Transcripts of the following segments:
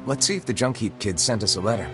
Let's see if the junk heap kid sent us a letter.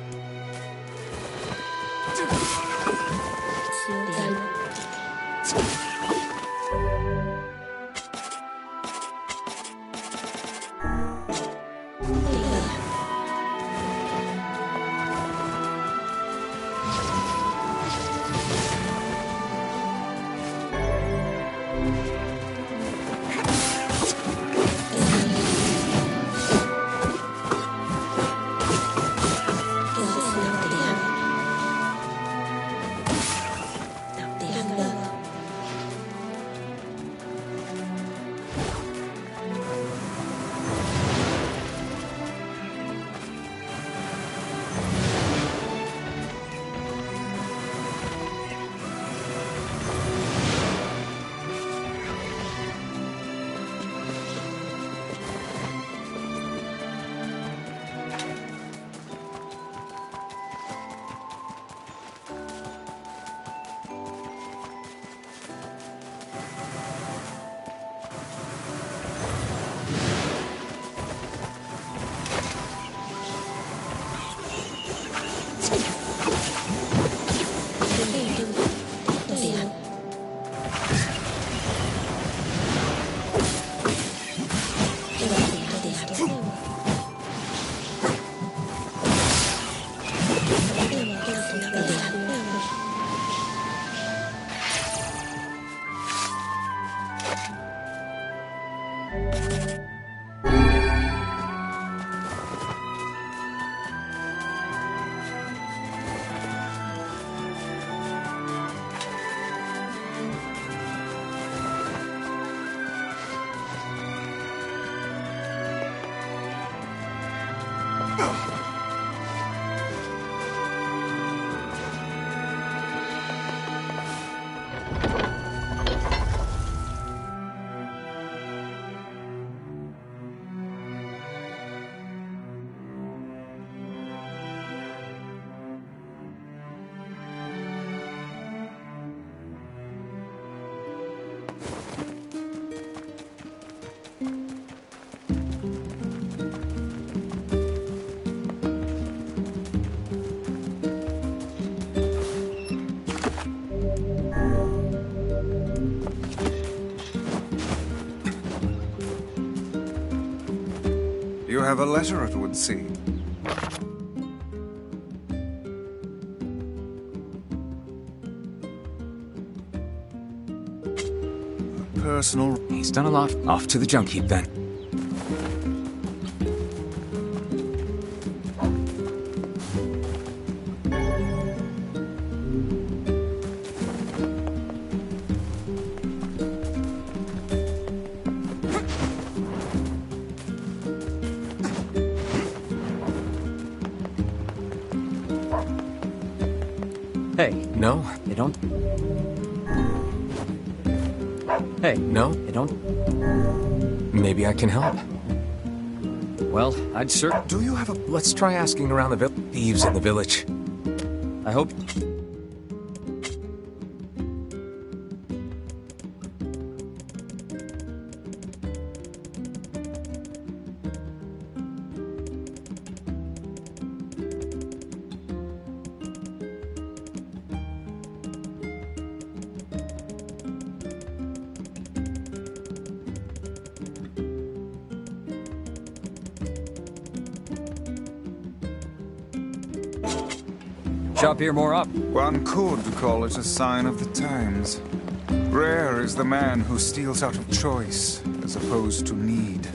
You have a letter, it would seem. A personal... He's done a lot. Off to the junk heap, then. Hey, no, they don't. Hey, no, they don't. Maybe I can help. Well, I'd Do you have a... Let's try asking around the thieves in the village. I hope... Shop here more up. One could call it a sign of the times. Rare is the man who steals out of choice, as opposed to need.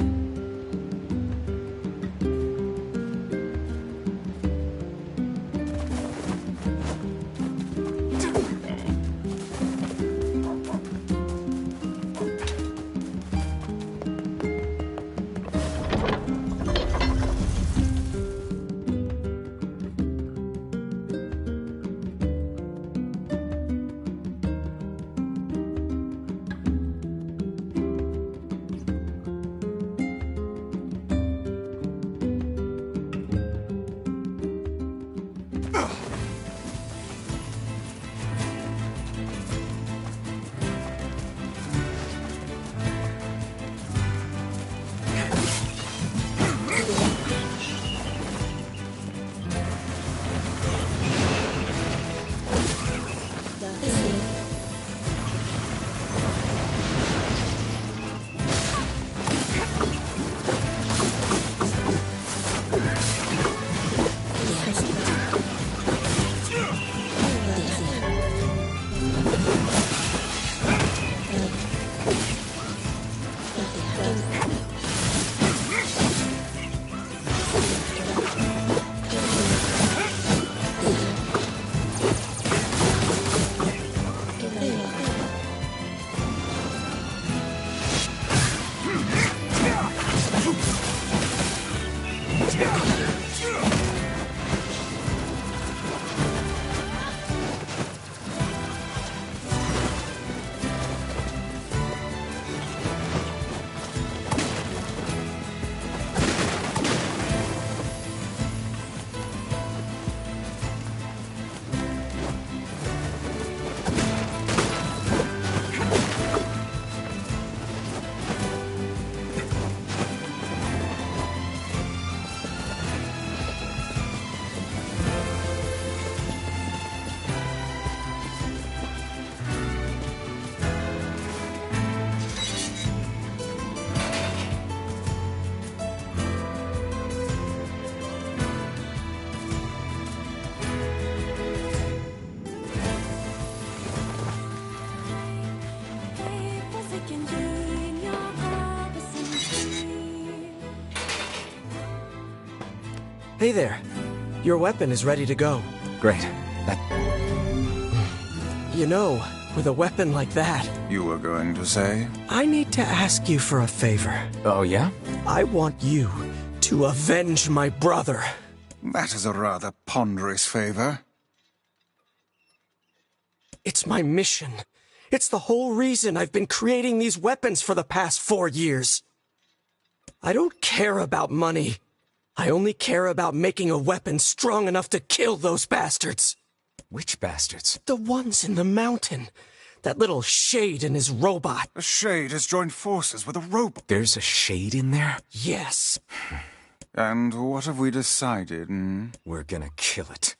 Hey there. Your weapon is ready to go. Great. You know, with a weapon like that, You were going to say? I need to ask you for a favor. Oh, yeah? I want you to avenge my brother. That is a rather ponderous favor. It's my mission. It's the whole reason I've been creating these weapons for the past 4 years. I don't care about money. I only care about making a weapon strong enough to kill those bastards. Which bastards? The ones in the mountain. That little shade and his robot. A shade has joined forces with a robot. There's a shade in there? Yes. And what have we decided, hmm? We're gonna kill it.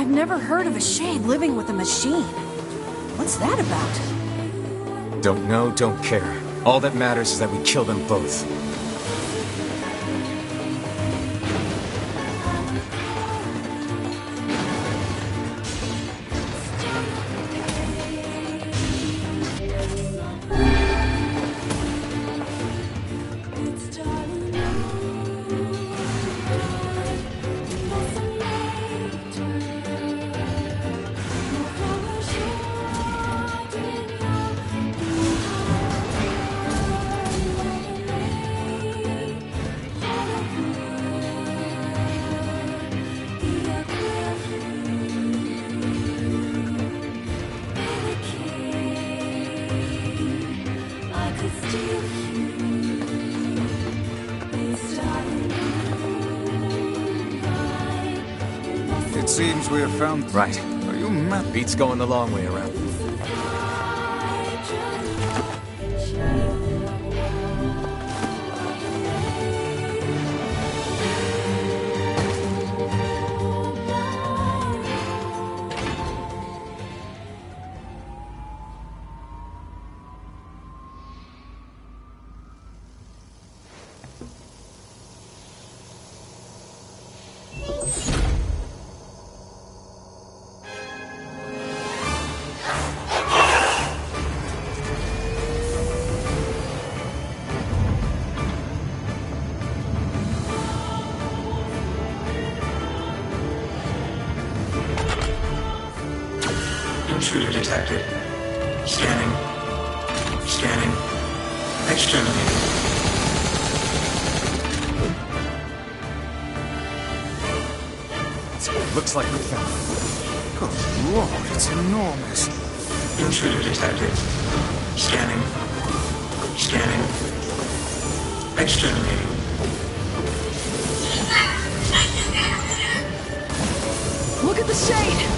I've never heard of a shade living with a machine. What's that about? Don't know, don't care. All that matters is that we kill them both. It seems we have found... Right. Are you mad? Beat's going the long way around. Intruder detected. Scanning. Scanning. Exterminating. Looks like we found it. Good lord, it's enormous. Intruder detected. Scanning. Scanning. Exterminating. Look at the shade!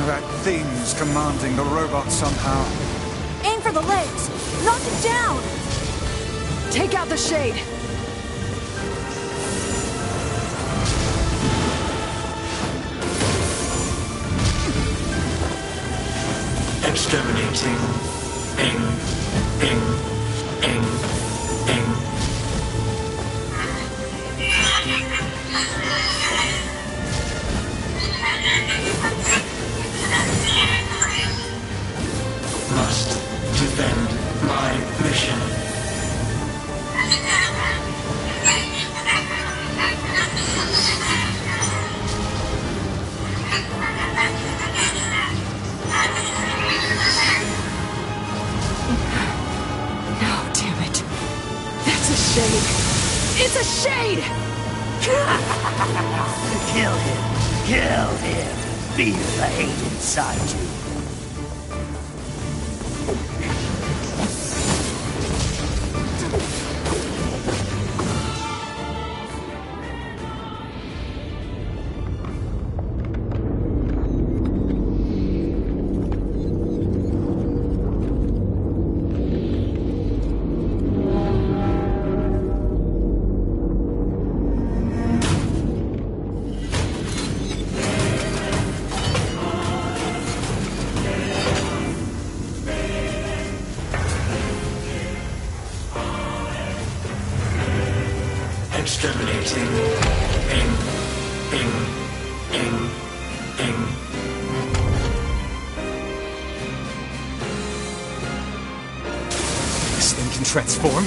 That thing's commanding the robot somehow. Aim for the legs! Knock it down! Take out the shade! Exterminating. Ing. Ing. Ing. Ing. Must defend my mission. No, damn it. That's a shade. It's a shade! Kill him. Kill him. Feel the hate inside you. Exterminating. Ing. Ing. Ing. Ing. This thing can transform?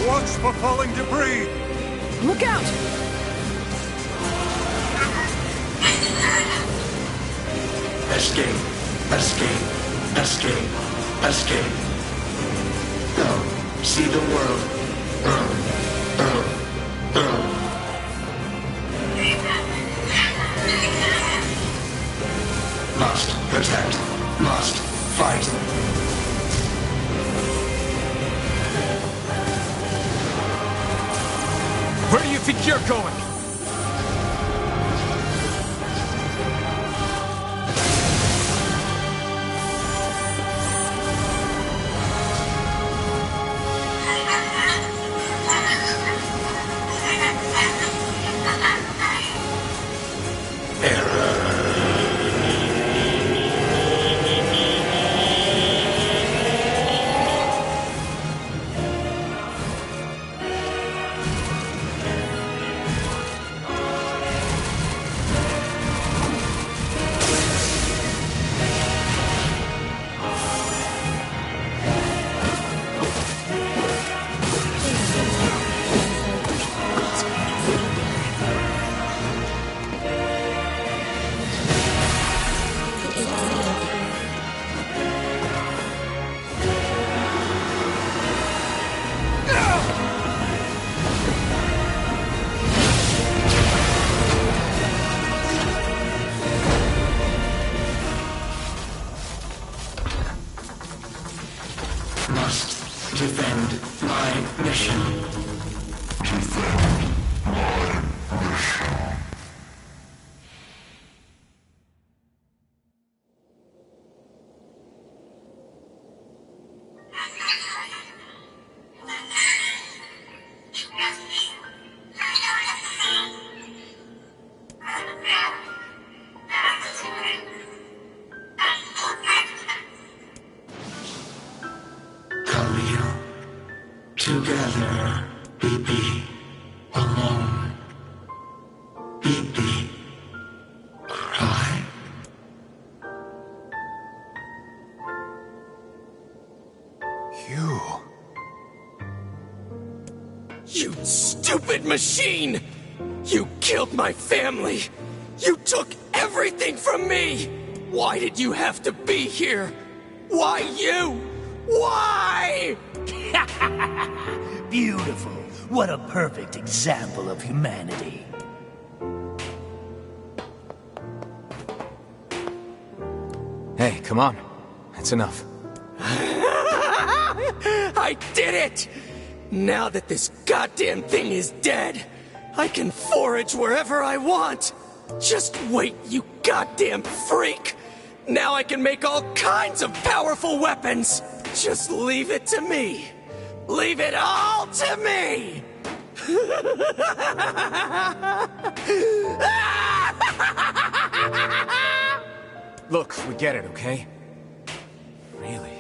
Watch for falling debris! Look out! Escape. Escape. Escape. Escape. Go. See the world. Burn. Burn. Burn. Must protect. Must fight. Where do you think you're going? Defend my mission. Together, we be alone. We cry. You stupid machine! You killed my family! You took everything from me! Why did you have to be here? Why you? Why? Beautiful. What a perfect example of humanity. Hey, come on. That's enough. I did it! Now that this goddamn thing is dead, I can forage wherever I want. Just wait, you goddamn freak! Now I can make all kinds of powerful weapons! Just leave it to me! Leave it all to me! Look, we get it, okay? Really?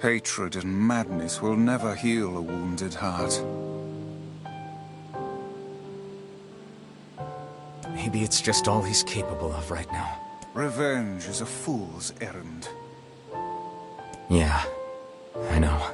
Hatred and madness will never heal a wounded heart. Maybe it's just all he's capable of right now. Revenge is a fool's errand. Yeah, I know.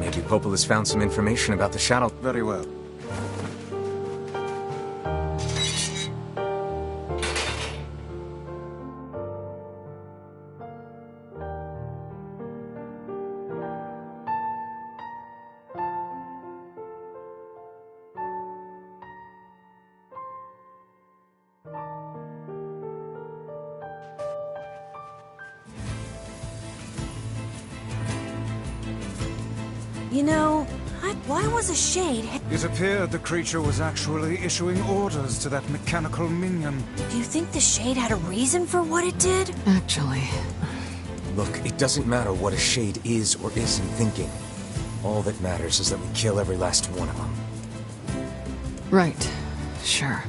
Maybe Popel has found some information about the Shadow. Very well. You know, why was a shade... It appeared the creature was actually issuing orders to that mechanical minion. Do you think the shade had a reason for what it did? Actually... Look, it doesn't matter what a shade is or isn't thinking. All that matters is that we kill every last one of them. Right. Sure.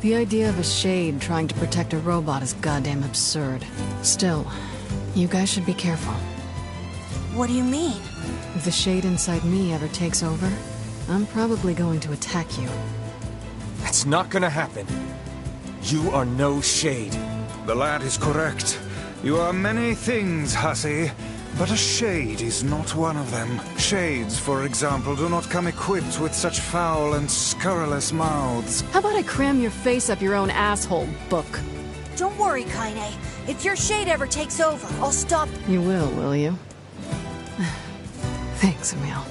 The idea of a shade trying to protect a robot is goddamn absurd. Still, you guys should be careful. What do you mean? If the shade inside me ever takes over, I'm probably going to attack you. That's not gonna happen. You are no shade. The lad is correct. You are many things, hussy, but a shade is not one of them. Shades, for example, do not come equipped with such foul and scurrilous mouths. How about I cram your face up your own asshole, book? Don't worry, Kaine. If your shade ever takes over, I'll stop... You will you? Thanks, Emil.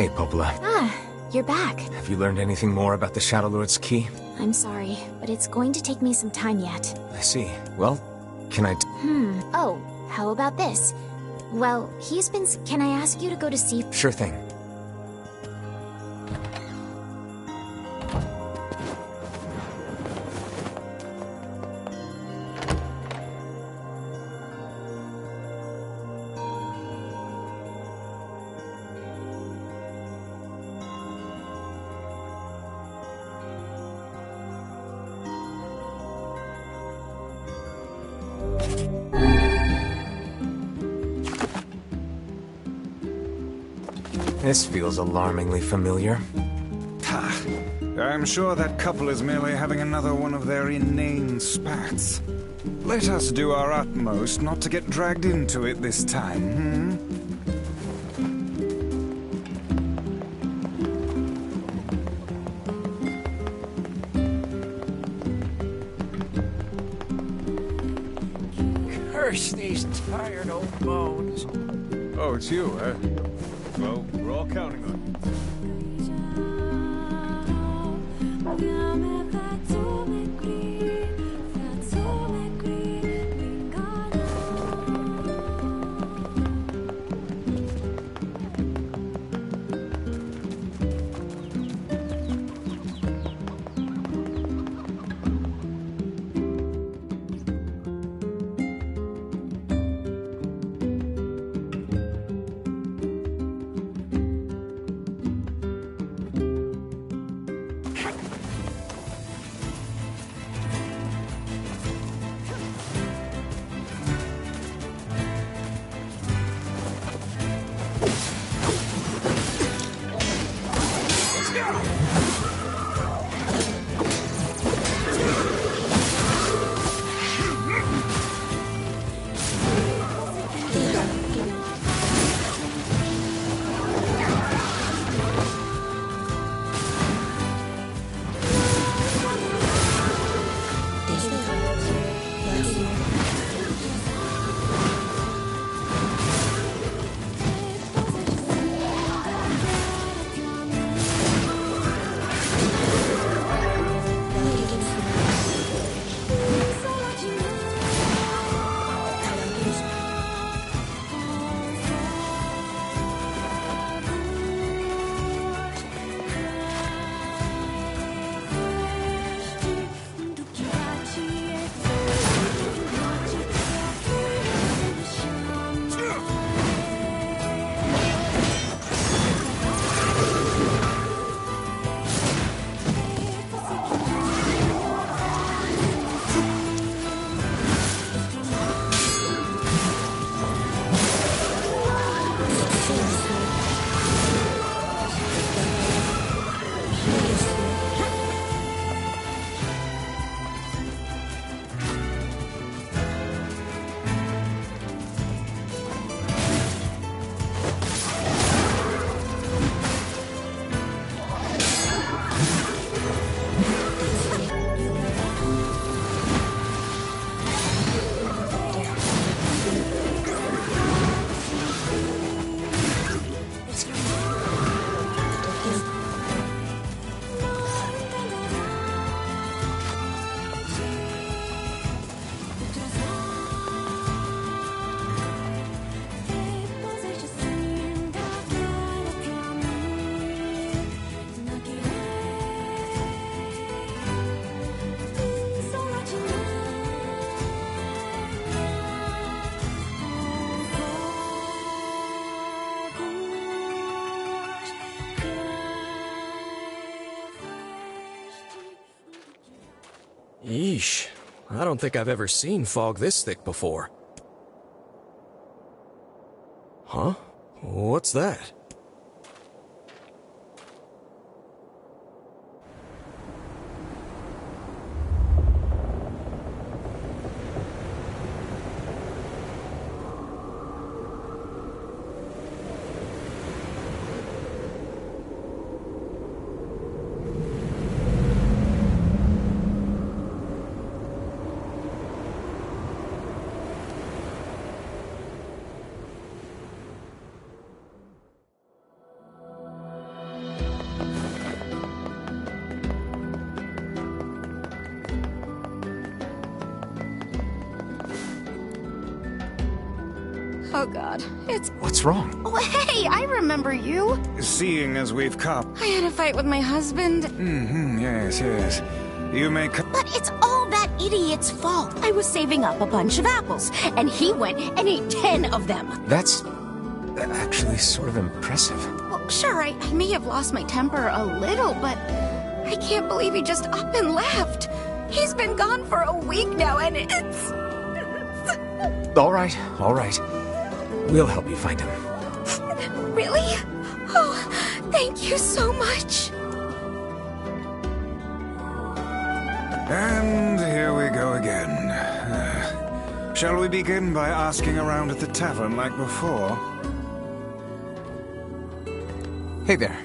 Hey, Popola. Ah, you're back. Have you learned anything more about the Shadow Lord's key? I'm sorry, but it's going to take me some time yet. I see. Well, can I... Oh, how about this? Well, Can I ask you to go to see... Sure thing. This feels alarmingly familiar. Ha! I'm sure that couple is merely having another one of their inane spats. Let us do our utmost not to get dragged into it this time, Curse these tired old bones. Oh, it's you, eh? Well, we're all counting on you. Yeesh. I don't think I've ever seen fog this thick before. Huh? What's that? Oh god, it's... What's wrong? Oh, hey, I remember you. Seeing as we've come. I had a fight with my husband. Yes. You may come. But it's all that idiot's fault. I was saving up a bunch of apples, and he went and ate 10 of them. That's actually sort of impressive. Well, sure, I may have lost my temper a little, but I can't believe he just up and left. He's been gone for a week now, and it's... All right. We'll help you find him. Really? Oh, thank you so much. And here we go again. Shall we begin by asking around at the tavern like before? Hey there.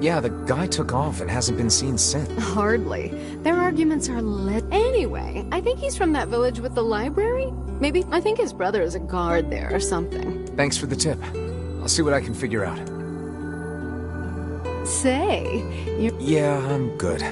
Yeah, the guy took off and hasn't been seen since. Hardly. Their arguments are lit. Anyway, I think he's from that village with the library? Maybe. I think his brother is a guard there or something. Thanks for the tip. I'll see what I can figure out. Say, you're... Yeah, I'm good.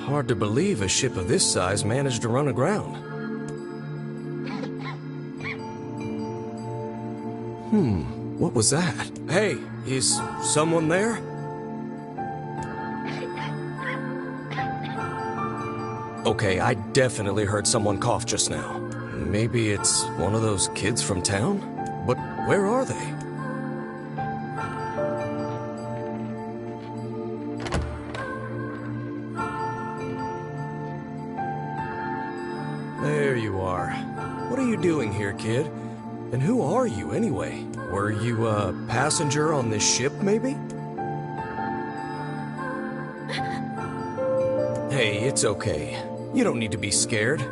Hard to believe a ship of this size managed to run aground. What was that? Hey, is someone there? Okay, I definitely heard someone cough just now. Maybe it's one of those kids from town? But where are they? There you are. What are you doing here, kid? And who are you, anyway? Were you a passenger on this ship, maybe? Hey, it's okay. You don't need to be scared.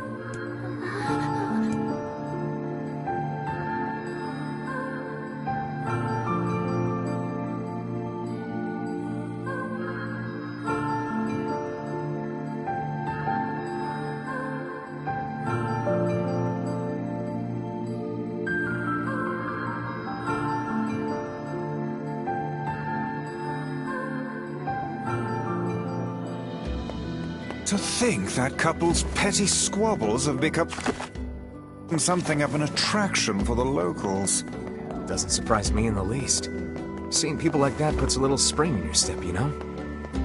To think that couple's petty squabbles have become something of an attraction for the locals. Doesn't surprise me in the least. Seeing people like that puts a little spring in your step, you know?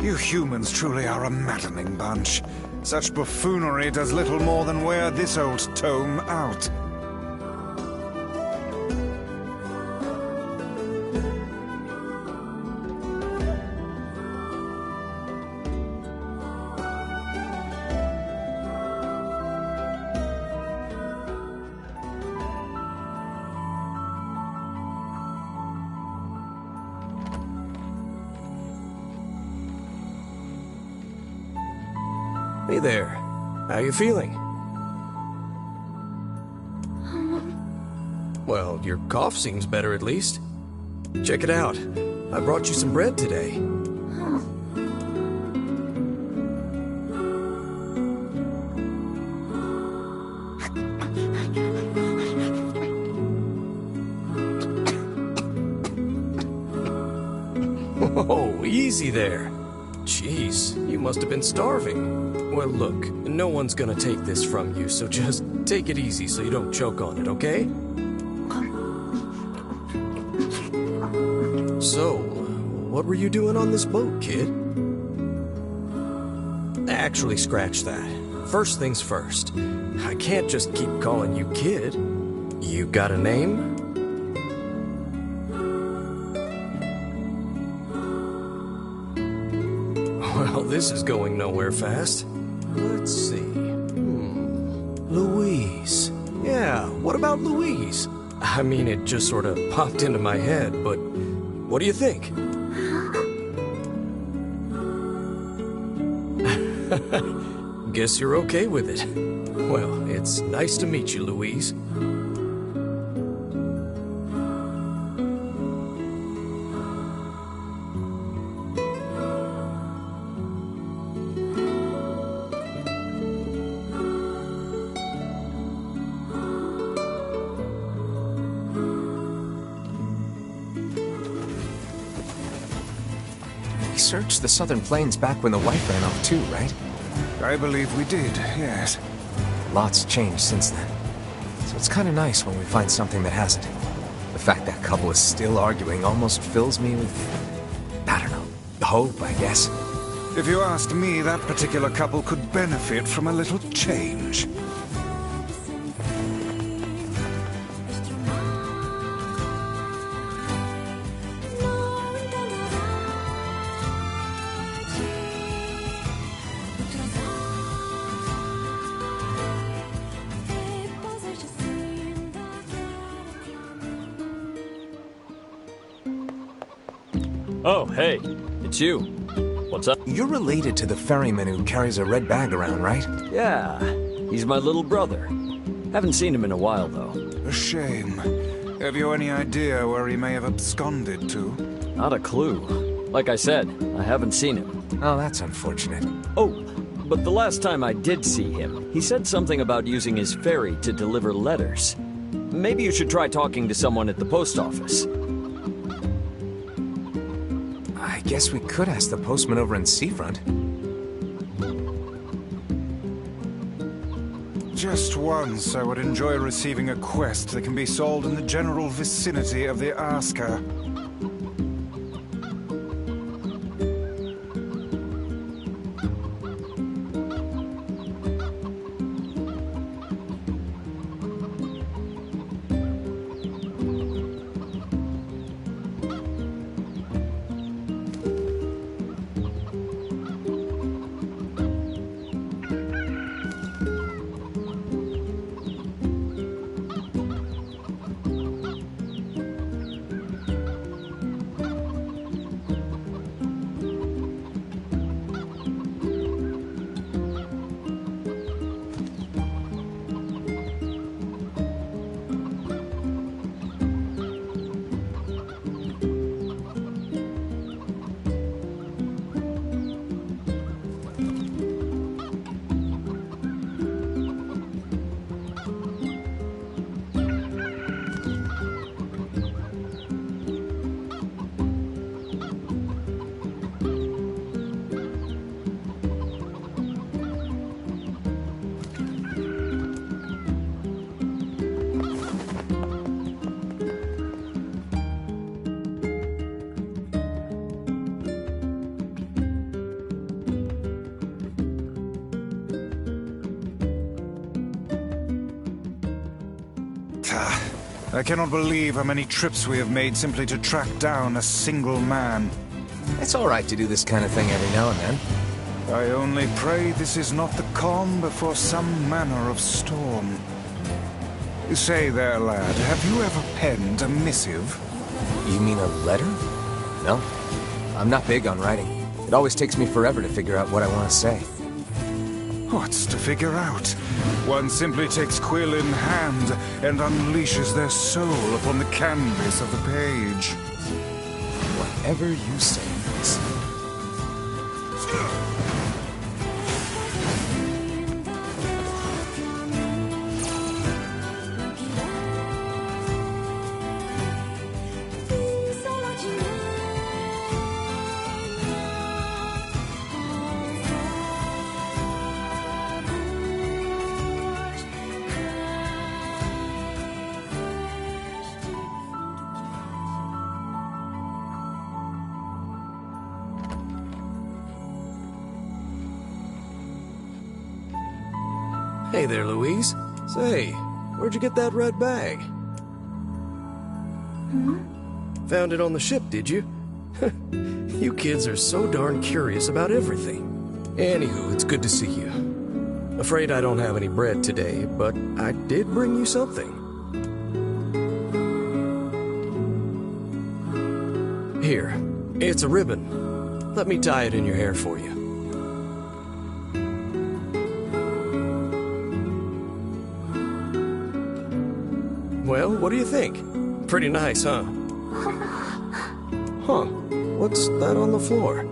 You humans truly are a maddening bunch. Such buffoonery does little more than wear this old tome out. Hey there. How you feeling? Well, your cough seems better at least. Check it out. I brought you some bread today. Oh, easy there. Jeez, you must have been starving. Well, look, no one's gonna take this from you, so just take it easy so you don't choke on it, okay? So, what were you doing on this boat, kid? Actually, scratch that. First things first. I can't just keep calling you kid. You got a name? Well, this is going nowhere fast. Let's see. Louise. Yeah, what about Louise? I mean, it just sort of popped into my head, but what do you think? Guess you're okay with it. Well, it's nice to meet you, Louise. searched the southern plains back when the wife ran off too, right? I believe we did, yes. Lots changed since then. So it's kind of nice when we find something that hasn't. The fact that couple is still arguing almost fills me with, I don't know, hope, I guess. If you asked me, that particular couple could benefit from a little change. Oh, hey. It's you. What's up? You're related to the ferryman who carries a red bag around, right? Yeah, he's my little brother. Haven't seen him in a while, though. A shame. Have you any idea where he may have absconded to? Not a clue. Like I said, I haven't seen him. Oh, that's unfortunate. Oh, but the last time I did see him, he said something about using his ferry to deliver letters. Maybe you should try talking to someone at the post office. I guess we could ask the postman over in Seafront. Just once, I would enjoy receiving a quest that can be solved in the general vicinity of the Asker. I cannot believe how many trips we have made simply to track down a single man. It's all right to do this kind of thing every now and then. I only pray this is not the calm before some manner of storm. Say there, lad, have you ever penned a missive? You mean a letter? No. I'm not big on writing. It always takes me forever to figure out what I want to say. What's to figure out? One simply takes quill in hand and unleashes their soul upon the canvas of the page. Whatever you say, Max. Hey there, Louise. Say, where'd you get that red bag? Found it on the ship, did you? You kids are so darn curious about everything. Anywho, it's good to see you. Afraid I don't have any bread today, but I did bring you something. Here, it's a ribbon. Let me tie it in your hair for you. Well, what do you think? Pretty nice, huh? Huh. What's that on the floor?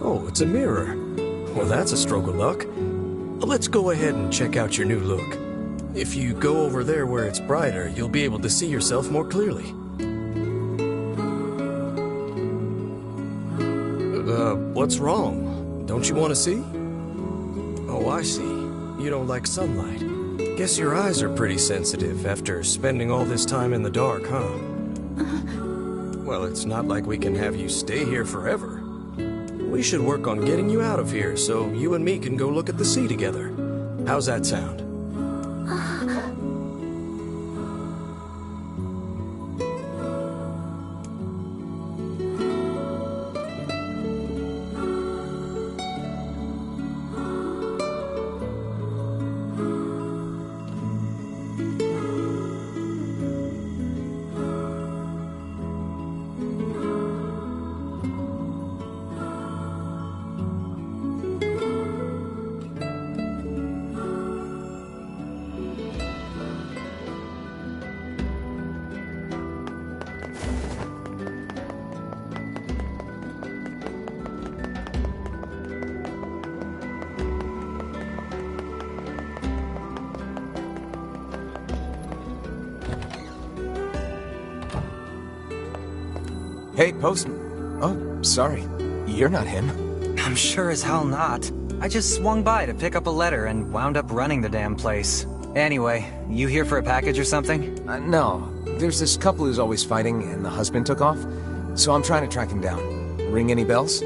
Oh, it's a mirror. Well, that's a stroke of luck. Let's go ahead and check out your new look. If you go over there where it's brighter, you'll be able to see yourself more clearly. What's wrong? Don't you want to see? Oh, I see. You don't like sunlight. Guess your eyes are pretty sensitive after spending all this time in the dark, huh? Well, it's not like we can have you stay here forever. We should work on getting you out of here so you and me can go look at the sea together. How's that sound? Hey, Postman. Oh, sorry. You're not him. I'm sure as hell not. I just swung by to pick up a letter and wound up running the damn place. Anyway, you here for a package or something? No. There's this couple who's always fighting, and the husband took off. So I'm trying to track him down. Ring any bells?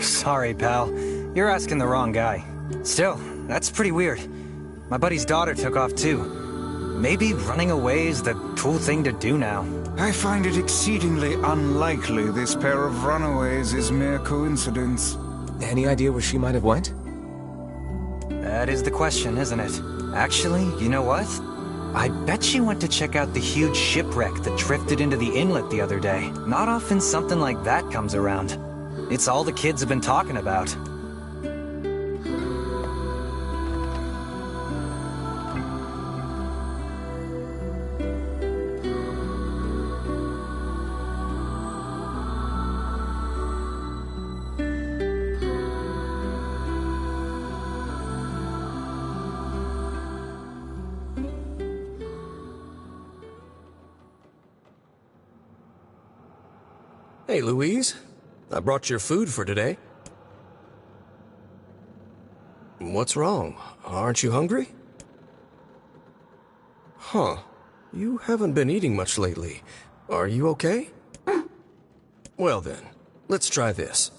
Sorry, pal. You're asking the wrong guy. Still, that's pretty weird. My buddy's daughter took off too. Maybe running away is the cool thing to do now. I find it exceedingly unlikely this pair of runaways is mere coincidence. Any idea where she might have went? That is the question, isn't it? Actually, you know what? I bet she went to check out the huge shipwreck that drifted into the inlet the other day. Not often something like that comes around. It's all the kids have been talking about. Hey, Louise. I brought your food for today. What's wrong? Aren't you hungry? Huh. You haven't been eating much lately. Are you okay? Well then, let's try this.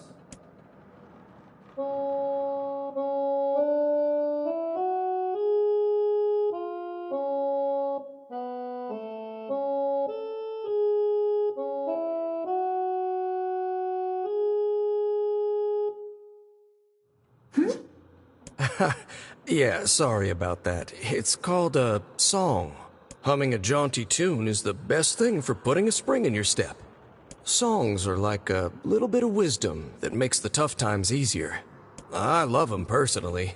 Yeah, sorry about that. It's called a song. Humming a jaunty tune is the best thing for putting a spring in your step. Songs are like a little bit of wisdom that makes the tough times easier. I love them personally.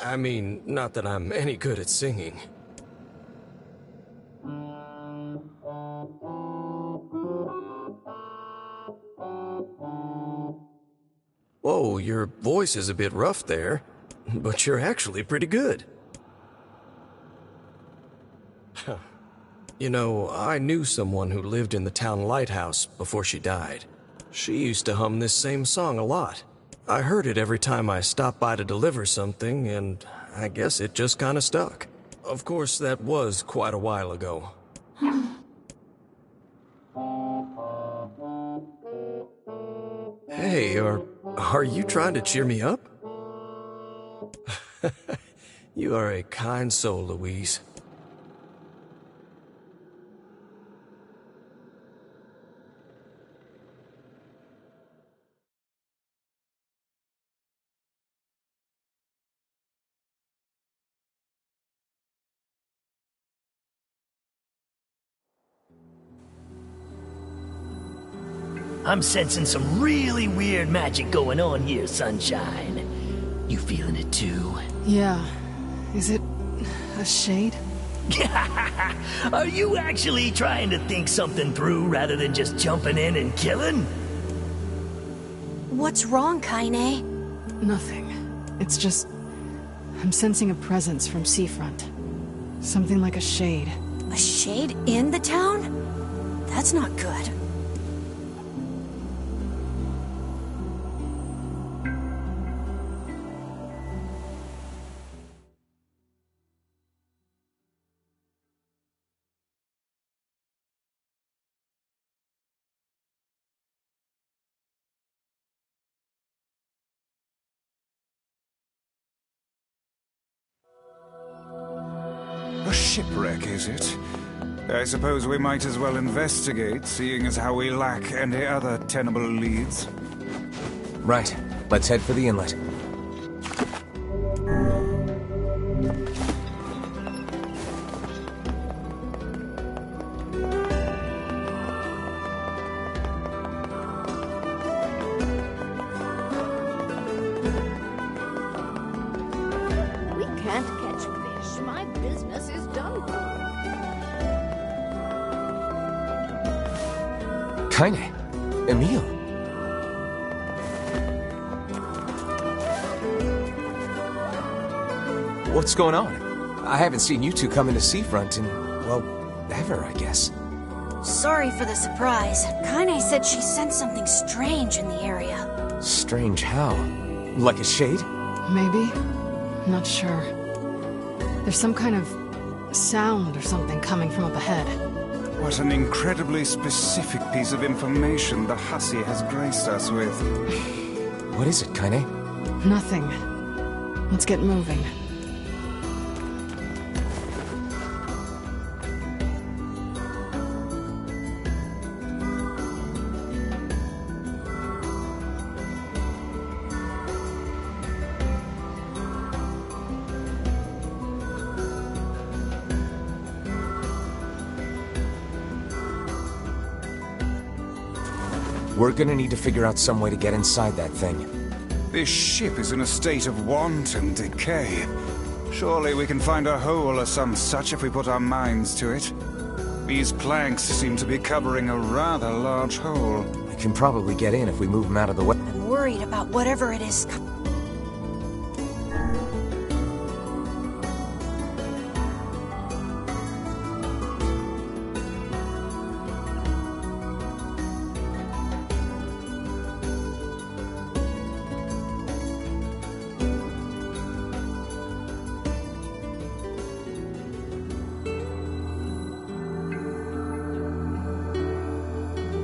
I mean, not that I'm any good at singing. Whoa, your voice is a bit rough there, but you're actually pretty good. You know, I knew someone who lived in the town lighthouse before she died. She used to hum this same song a lot. I heard it every time I stopped by to deliver something, and I guess it just kinda stuck. Of course, that was quite a while ago. Hey, are you trying to cheer me up? You are a kind soul, Louise. I'm sensing some really weird magic going on here, Sunshine. You feeling it too? Yeah. Is it a shade? Are you actually trying to think something through rather than just jumping in and killing? What's wrong, Kaine? Nothing. It's just... I'm sensing a presence from seafront. Something like a shade. A shade in the town? That's not good. A shipwreck, is it? I suppose we might as well investigate, seeing as how we lack any other tenable leads. Right. Let's head for the inlet. We can't catch fish. My business is done for. Kaine. Emil. What's going on? I haven't seen you two come into Seafront in, well, ever, I guess. Sorry for the surprise. Kaine said she sensed something strange in the area. Strange how? Like a shade? Maybe? Not sure. There's some kind of sound or something coming from up ahead. What an incredibly specific piece of information the hussy has graced us with. What is it, Kaine? Nothing. Let's get moving. We're gonna need to figure out some way to get inside that thing. This ship is in a state of wanton decay. Surely we can find a hole or some such if we put our minds to it. These planks seem to be covering a rather large hole. We can probably get in if we move them out of the way. I'm worried about whatever it is.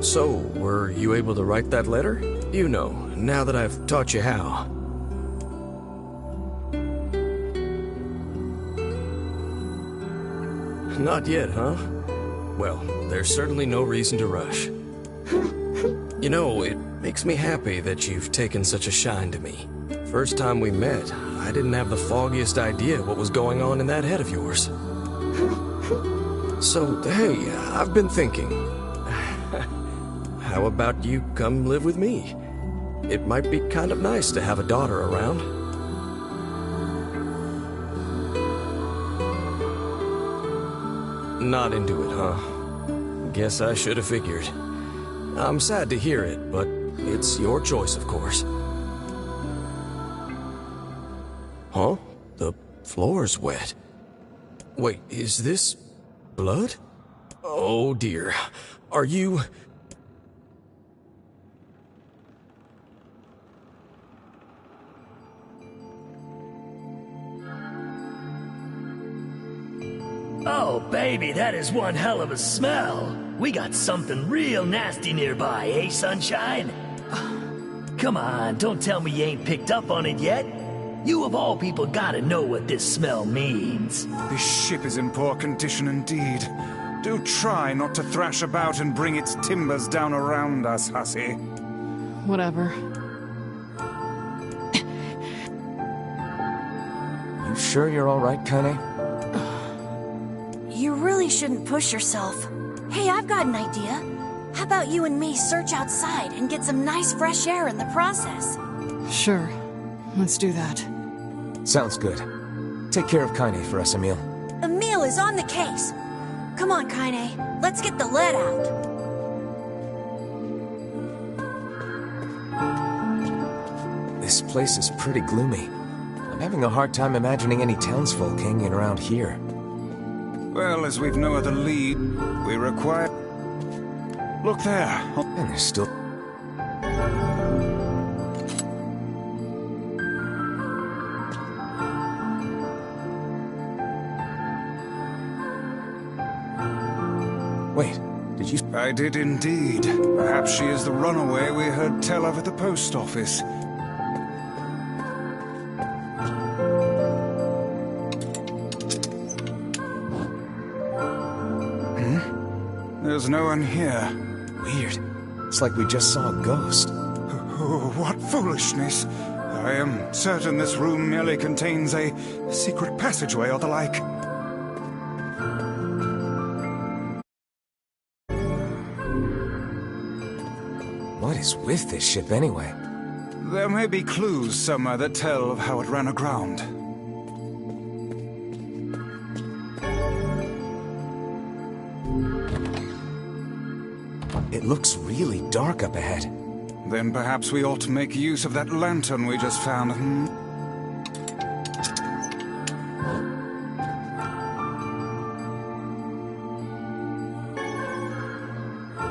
So, were you able to write that letter? You know, now that I've taught you how. Not yet, huh? Well, there's certainly no reason to rush. You know, it makes me happy that you've taken such a shine to me. First time we met, I didn't have the foggiest idea what was going on in that head of yours. So, hey, I've been thinking. How about you come live with me? It might be kind of nice to have a daughter around. Not into it, huh? Guess I should have figured. I'm sad to hear it, but it's your choice, of course. Huh? The floor's wet. Wait, is this blood? Oh dear. Are you... Oh, baby, that is one hell of a smell. We got something real nasty nearby, eh, Sunshine? Come on, don't tell me you ain't picked up on it yet. You of all people gotta know what this smell means. This ship is in poor condition indeed. Do try not to thrash about and bring its timbers down around us, hussy. Whatever. You sure you're all right, Kaine? You really shouldn't push yourself. Hey, I've got an idea. How about you and me search outside and get some nice fresh air in the process? Sure. Let's do that. Sounds good. Take care of Kaine for us, Emil. Emil is on the case. Come on, Kaine. Let's get the lead out. This place is pretty gloomy. I'm having a hard time imagining any townsfolk hanging around here. Well, as we've no other lead, we require... Look there. And there's still... Wait, did you... I did indeed. Perhaps she is the runaway we heard tell of at the post office. There's no one here. Weird. It's like we just saw a ghost. Oh, what foolishness. I am certain this room merely contains a secret passageway or the like. What is with this ship anyway? There may be clues somewhere that tell of how it ran aground. It looks really dark up ahead. Then perhaps we ought to make use of that lantern we just found.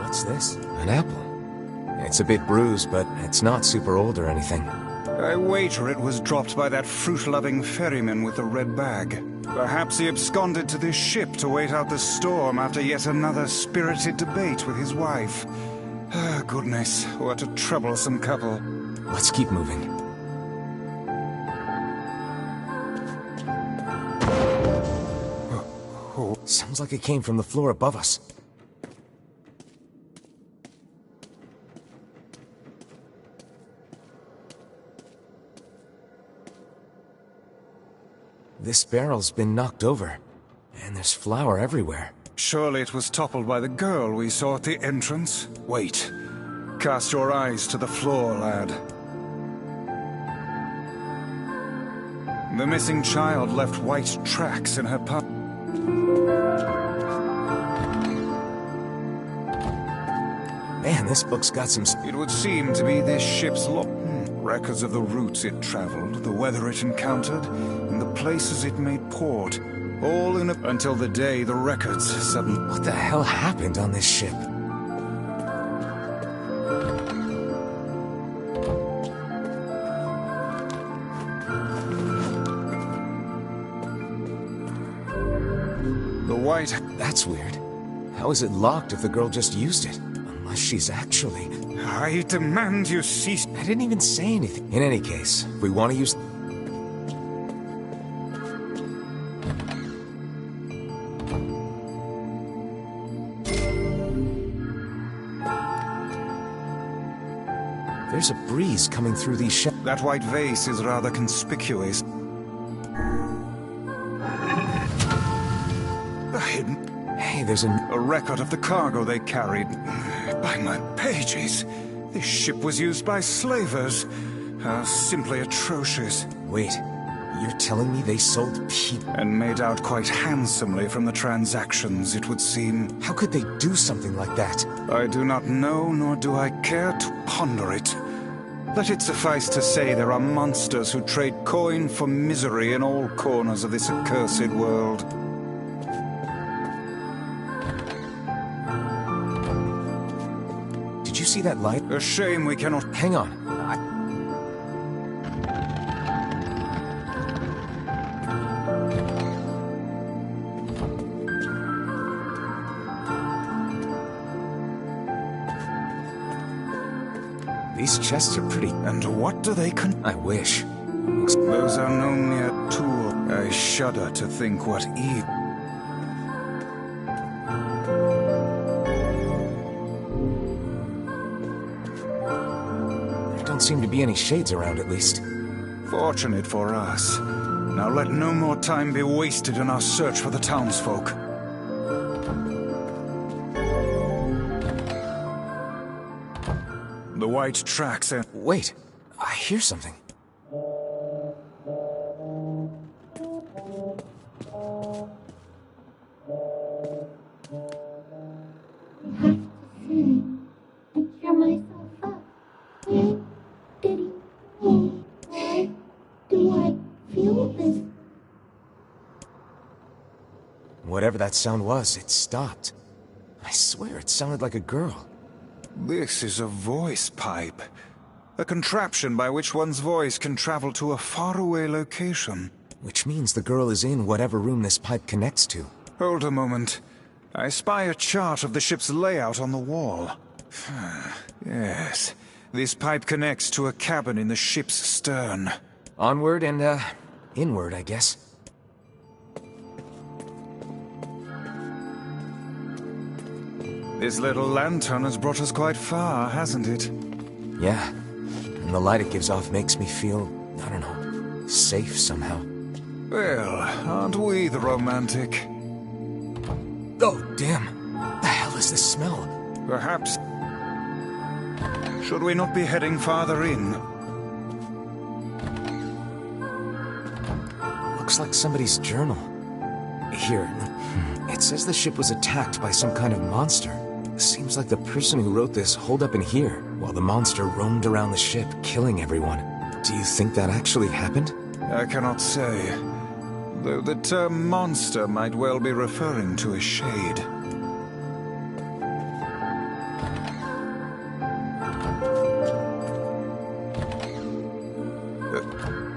What's this? An apple. It's a bit bruised, but it's not super old or anything. I wager it was dropped by that fruit-loving ferryman with the red bag. Perhaps he absconded to this ship to wait out the storm after yet another spirited debate with his wife. Ah, goodness, what a troublesome couple. Let's keep moving. Sounds like it came from the floor above us. This barrel's been knocked over, and there's flour everywhere. Surely it was toppled by the girl we saw at the entrance. Wait. Cast your eyes to the floor, lad. The missing child left white tracks in her palm. Man, this book's got some... It would seem to be this ship's log. Records of the routes it traveled, the weather it encountered, and the places it made port. All in a... until the day the records suddenly... What the hell happened on this ship? The white... That's weird. How is it locked if the girl just used it? Unless she's actually... I demand you cease... I didn't even say anything. In any case, if we want to use... There's a breeze coming through these sheds. That white vase is rather conspicuous. A hidden... Hey, there's a record of the cargo they carried. By my pages, this ship was used by slavers. How simply atrocious. Wait, you're telling me they sold people? And made out quite handsomely from the transactions, it would seem. How could they do something like that? I do not know, nor do I care to ponder it. Let it suffice to say there are monsters who trade coin for misery in all corners of this accursed world. Did you see that light? A shame we cannot... Hang on. These chests are pretty... And what do they I wish. Those are no mere tools. I shudder to think what evil... There don't seem to be any shades around, at least. Fortunate for us. Now let no more time be wasted in our search for the townsfolk. The white tracks and... Wait, I hear something. Cheer myself up. Why do I feel this? Whatever that sound was, it stopped. I swear it sounded like a girl. This is a voice pipe. A contraption by which one's voice can travel to a faraway location. Which means the girl is in whatever room this pipe connects to. Hold a moment. I spy a chart of the ship's layout on the wall. Yes, this pipe connects to a cabin in the ship's stern. Onward and, inward, I guess. This little lantern has brought us quite far, hasn't it? Yeah, and the light it gives off makes me feel, I don't know, safe somehow. Well, aren't we the romantic? Oh, damn. The hell is this smell? Perhaps... Should we not be heading farther in? Looks like somebody's journal. Here, it says the ship was attacked by some kind of monster. Seems like the person who wrote this holed up in here, while the monster roamed around the ship, killing everyone. Do you think that actually happened? I cannot say. Though the term monster might well be referring to a shade.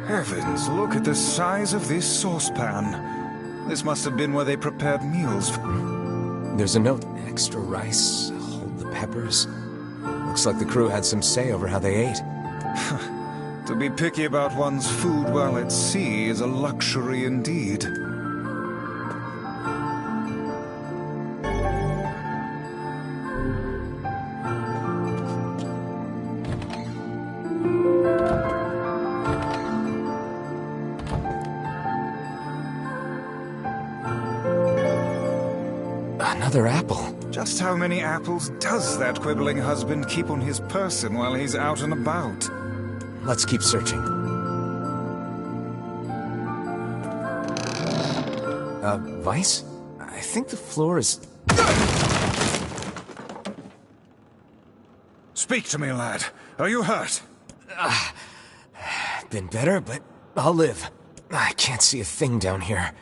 Heavens, look at the size of this saucepan. This must have been where they prepared meals. There's a note. Extra rice, hold the peppers. Looks like the crew had some say over how they ate. To be picky about one's food while at sea is a luxury indeed. Another apple. Just how many apples does that quibbling husband keep on his person while he's out and about? Let's keep searching. Vice? I think the floor is... Speak to me, lad. Are you hurt? Been better, but I'll live. I can't see a thing down here.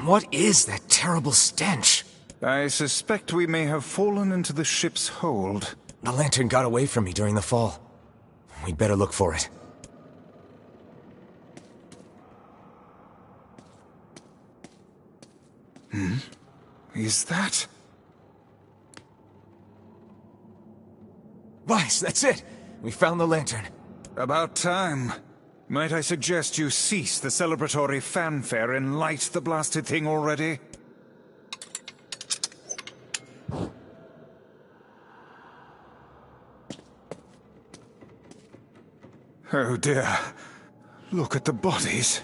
What is that terrible stench? I suspect we may have fallen into the ship's hold. The lantern got away from me during the fall. We'd better look for it. Is that... Vice, that's it! We found the lantern. About time. Might I suggest you cease the celebratory fanfare and light the blasted thing already? Oh dear. Look at the bodies.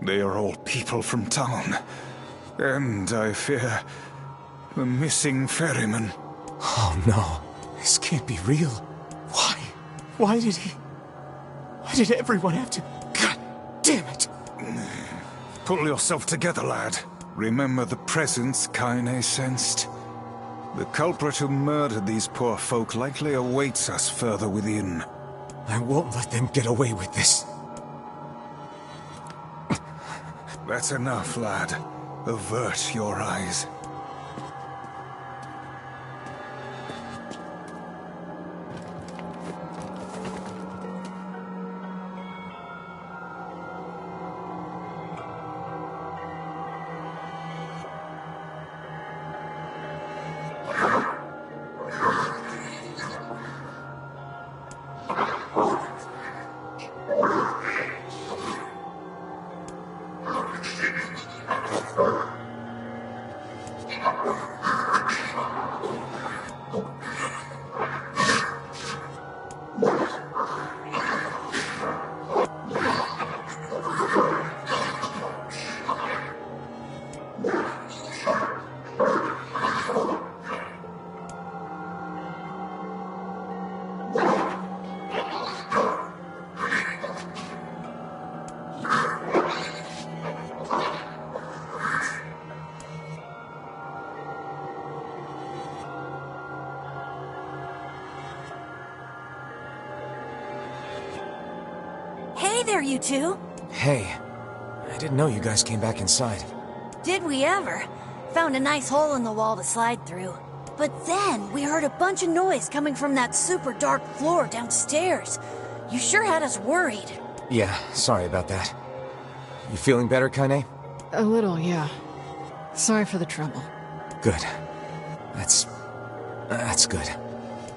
They are all people from town. And, I fear, the missing ferryman. Oh no. This can't be real. Why? Why did everyone have to... God damn it! Pull yourself together, lad. Remember the presence Kaine sensed. The culprit who murdered these poor folk likely awaits us further within. I won't let them get away with this. That's enough, lad. Avert your eyes. Hey there, you two. Hey. I didn't know you guys came back inside. Did we ever? found a nice hole in the wall to slide through. But then we heard a bunch of noise coming from that super dark floor downstairs. You sure had us worried. Yeah, sorry about that. You feeling better, Kaine? A little, yeah. Sorry for the trouble. Good. That's good.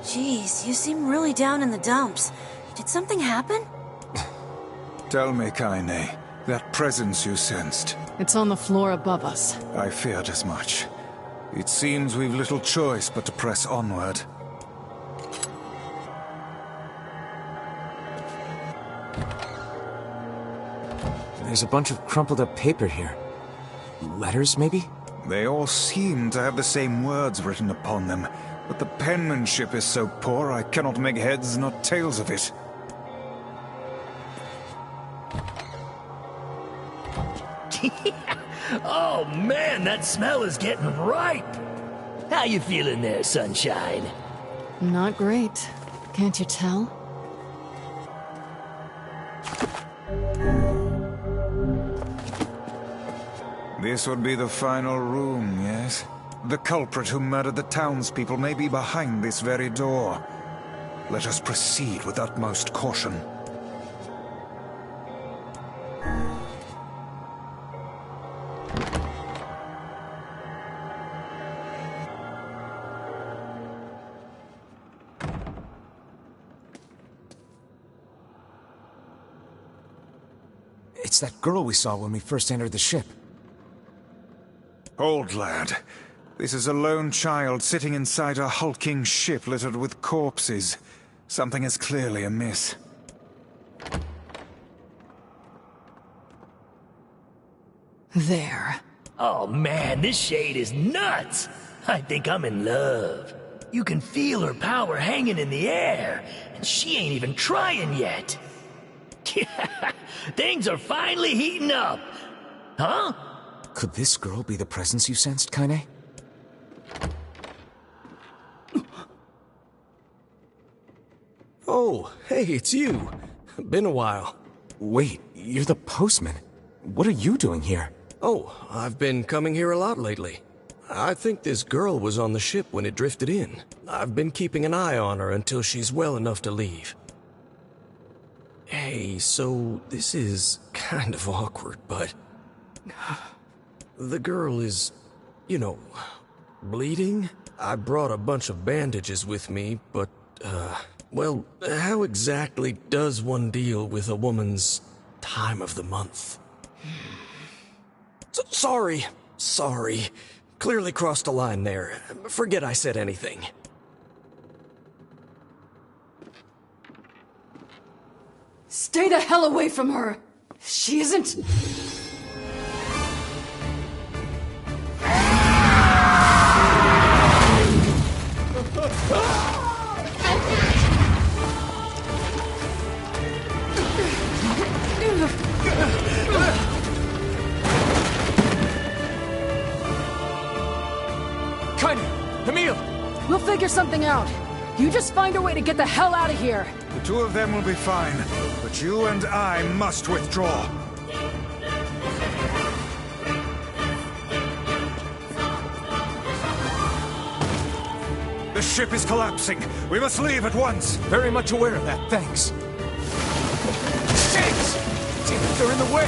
Jeez, you seem really down in the dumps. Did something happen? Tell me, Kaine, that presence you sensed. It's on the floor above us. I feared as much. It seems we've little choice but to press onward. There's a bunch of crumpled up paper here. Letters, maybe? They all seem to have the same words written upon them, but the penmanship is so poor I cannot make heads nor tails of it. Oh man, that smell is getting ripe! How you feeling there, Sunshine? Not great. Can't you tell? This would be the final room, yes? The culprit who murdered the townspeople may be behind this very door. Let us proceed with utmost caution. It's that girl we saw when we first entered the ship. Old lad, this is a lone child sitting inside a hulking ship littered with corpses. Something is clearly amiss. There. Oh man, this shade is nuts! I think I'm in love. You can feel her power hanging in the air, and she ain't even trying yet. Things are finally heating up. Huh? Could this girl be the presence you sensed, Kaine? Oh, hey, it's you. Been a while. Wait, you're the postman. What are you doing here? Oh, I've been coming here a lot lately. I think this girl was on the ship when it drifted in. I've been keeping an eye on her until she's well enough to leave. Hey, so this is kind of awkward, but... the girl is, you know, bleeding? I brought a bunch of bandages with me, but, well, how exactly does one deal with a woman's time of the month? Sorry. Clearly crossed a line there. Forget I said anything. Stay the hell away from her! She isn't... Kaine! Emil! We'll figure something out. You just find a way to get the hell out of here. The two of them will be fine, but you and I must withdraw. The ship is collapsing. We must leave at once. Very much aware of that, thanks. Shakes! Damn it, they're in the way!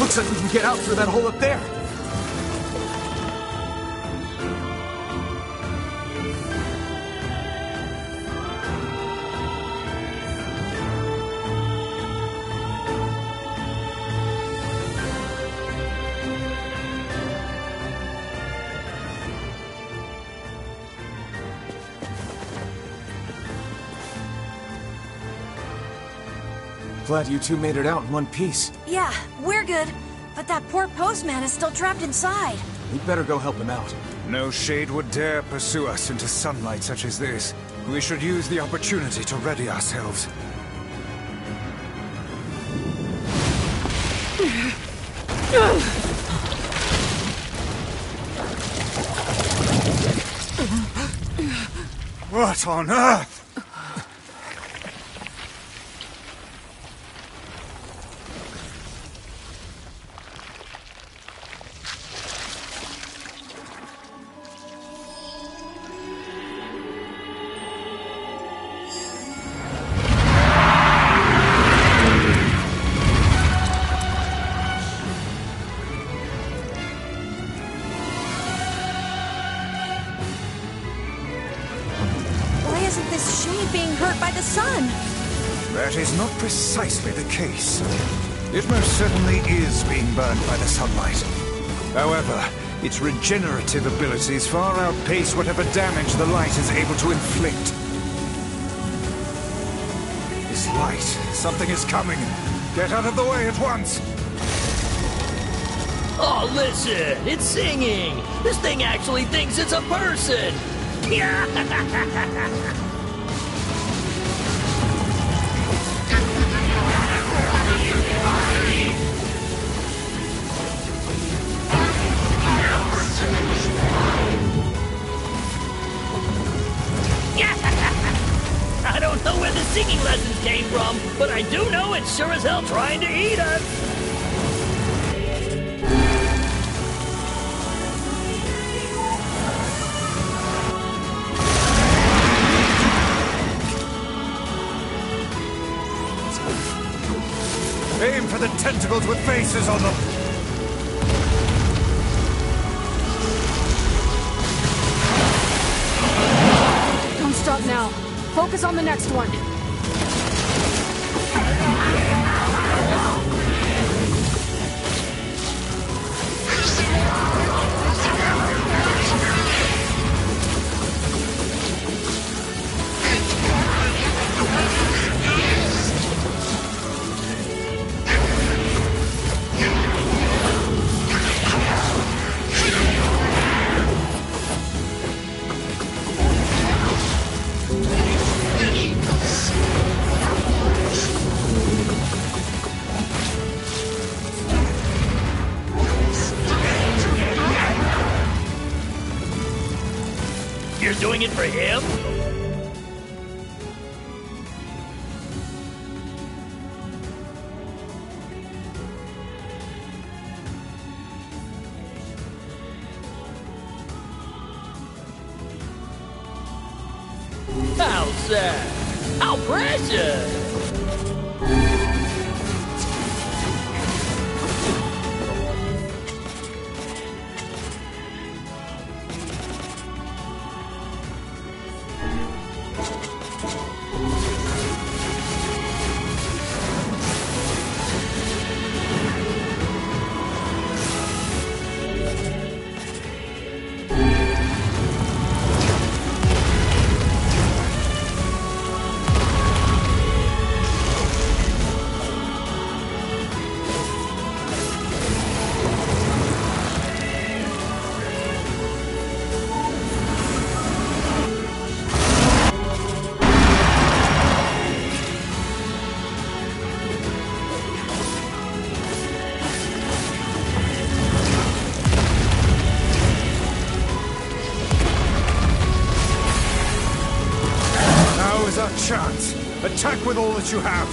Looks like we can get out through that hole up there. Glad you two made it out in one piece. Yeah, we're good. But that poor postman is still trapped inside. We'd better go help him out. No shade would dare pursue us into sunlight such as this. We should use the opportunity to ready ourselves. What on earth? That is not precisely the case. It most certainly is being burned by the sunlight. However, its regenerative abilities far outpace whatever damage the light is able to inflict. This light, something is coming. Get out of the way at once! Oh, listen! It's singing! This thing actually thinks it's a person! I don't know where the singing lessons came from, but I do know it's sure as hell trying to eat us! Aim for the tentacles with faces on them! Don't stop now. Focus on the next one. You're doing it for him? How sad! How precious! Chance. Attack with all that you have.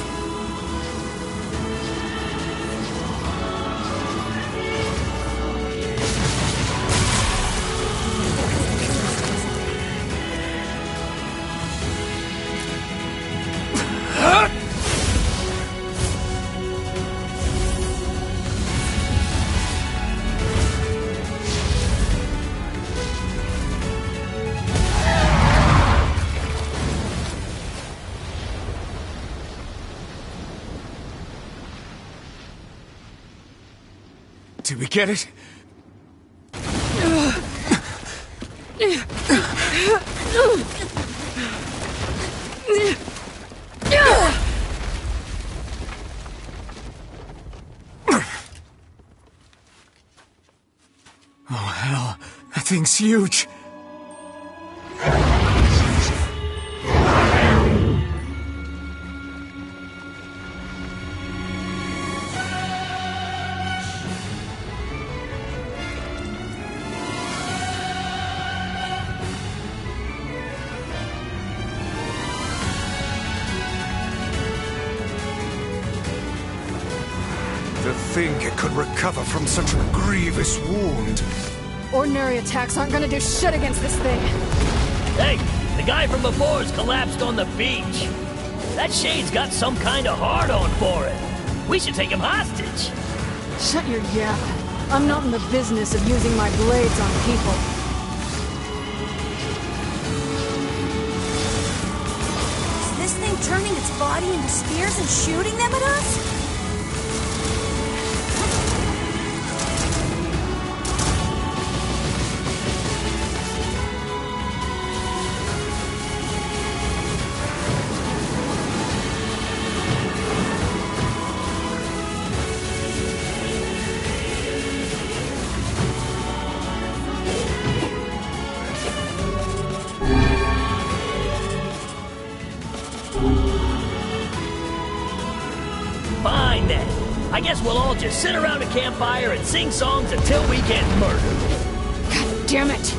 Did we get it? Oh, hell. That thing's huge. To think it could recover from such a grievous wound. Ordinary attacks aren't gonna do shit against this thing. Hey, the guy from before's collapsed on the beach. That shade's got some kind of hard-on for it. We should take him hostage. Shut your yap. I'm not in the business of using my blades on people. Is this thing turning its body into spears and shooting them at us? Fine then. I guess we'll all just sit around a campfire and sing songs until we get murdered. God damn it!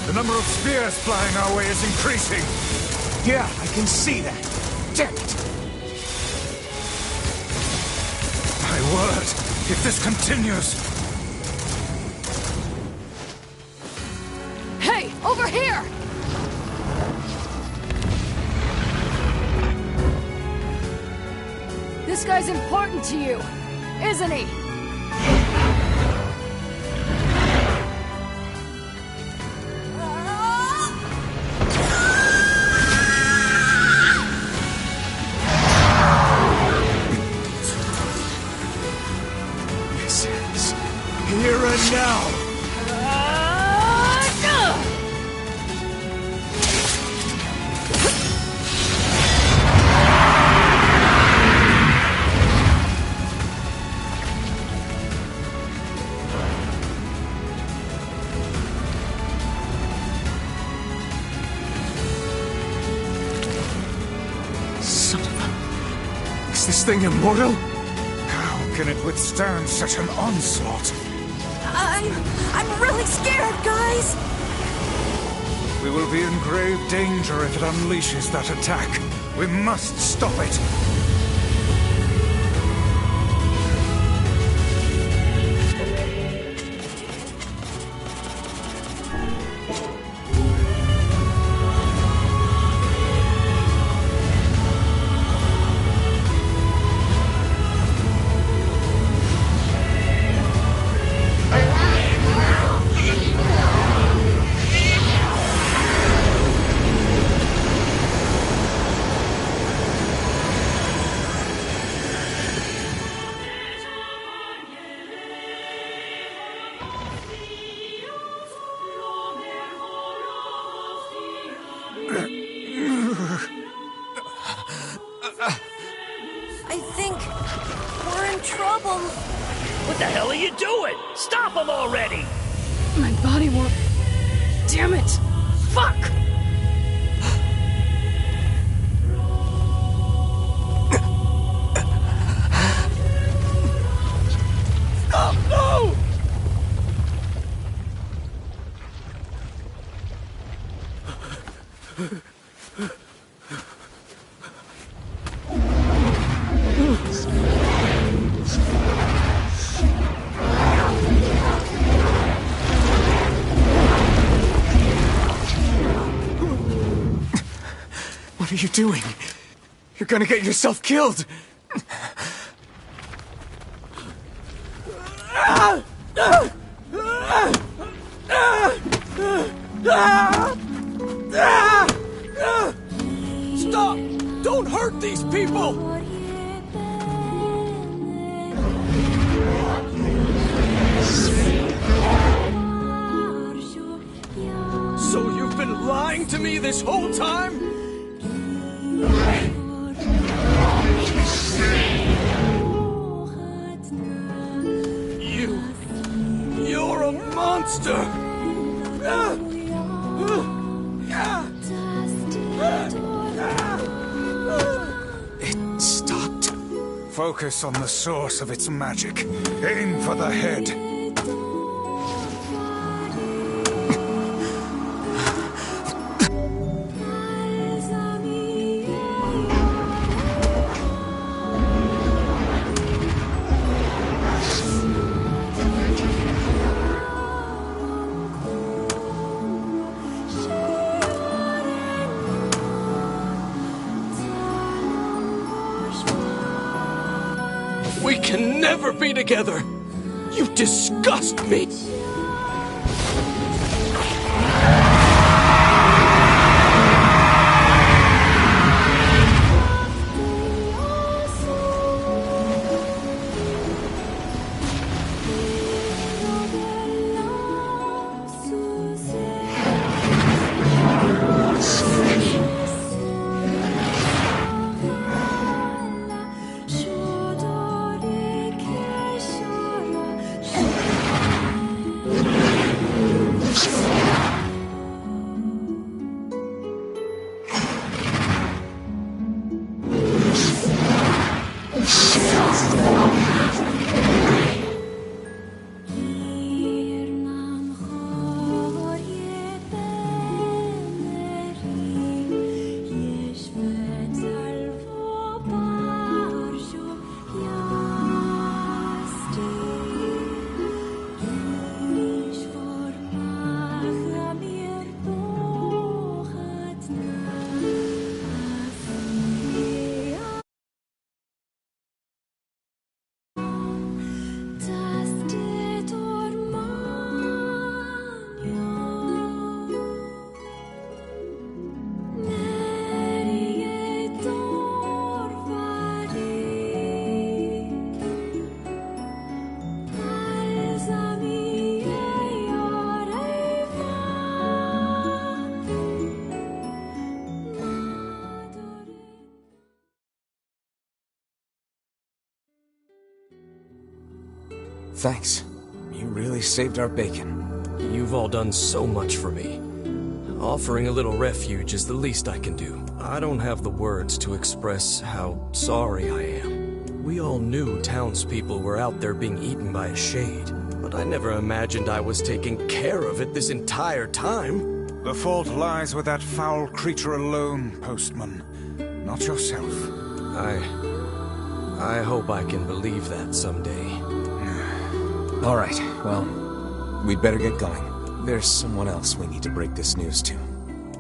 The number of spears flying our way is increasing. Yeah, I can see that. Damn it! My word, if this continues... Hey, over here! This guy's important to you, isn't he? Here and now! Son of a... Is this thing immortal? How can it withstand such an onslaught? I'm really scared, guys! We will be in grave danger if it unleashes that attack. We must stop it. I think we're in trouble. What the hell are you doing? Stop them already! My body won't... Damn it! Fuck! Stop! No! What are you doing? You're gonna get yourself killed! Stop! Don't hurt these people! So you've been lying to me this whole time? You're a monster! It stopped. Focus on the source of its magic. Aim for the head. can never be together. You disgust me. Thanks. You really saved our bacon. You've all done so much for me. Offering a little refuge is the least I can do. I don't have the words to express how sorry I am. We all knew townspeople were out there being eaten by a shade, but I never imagined I was taking care of it this entire time. The fault lies with that foul creature alone, Postman. Not yourself. I hope I can believe that someday. All right, well, we'd better get going. There's someone else we need to break this news to.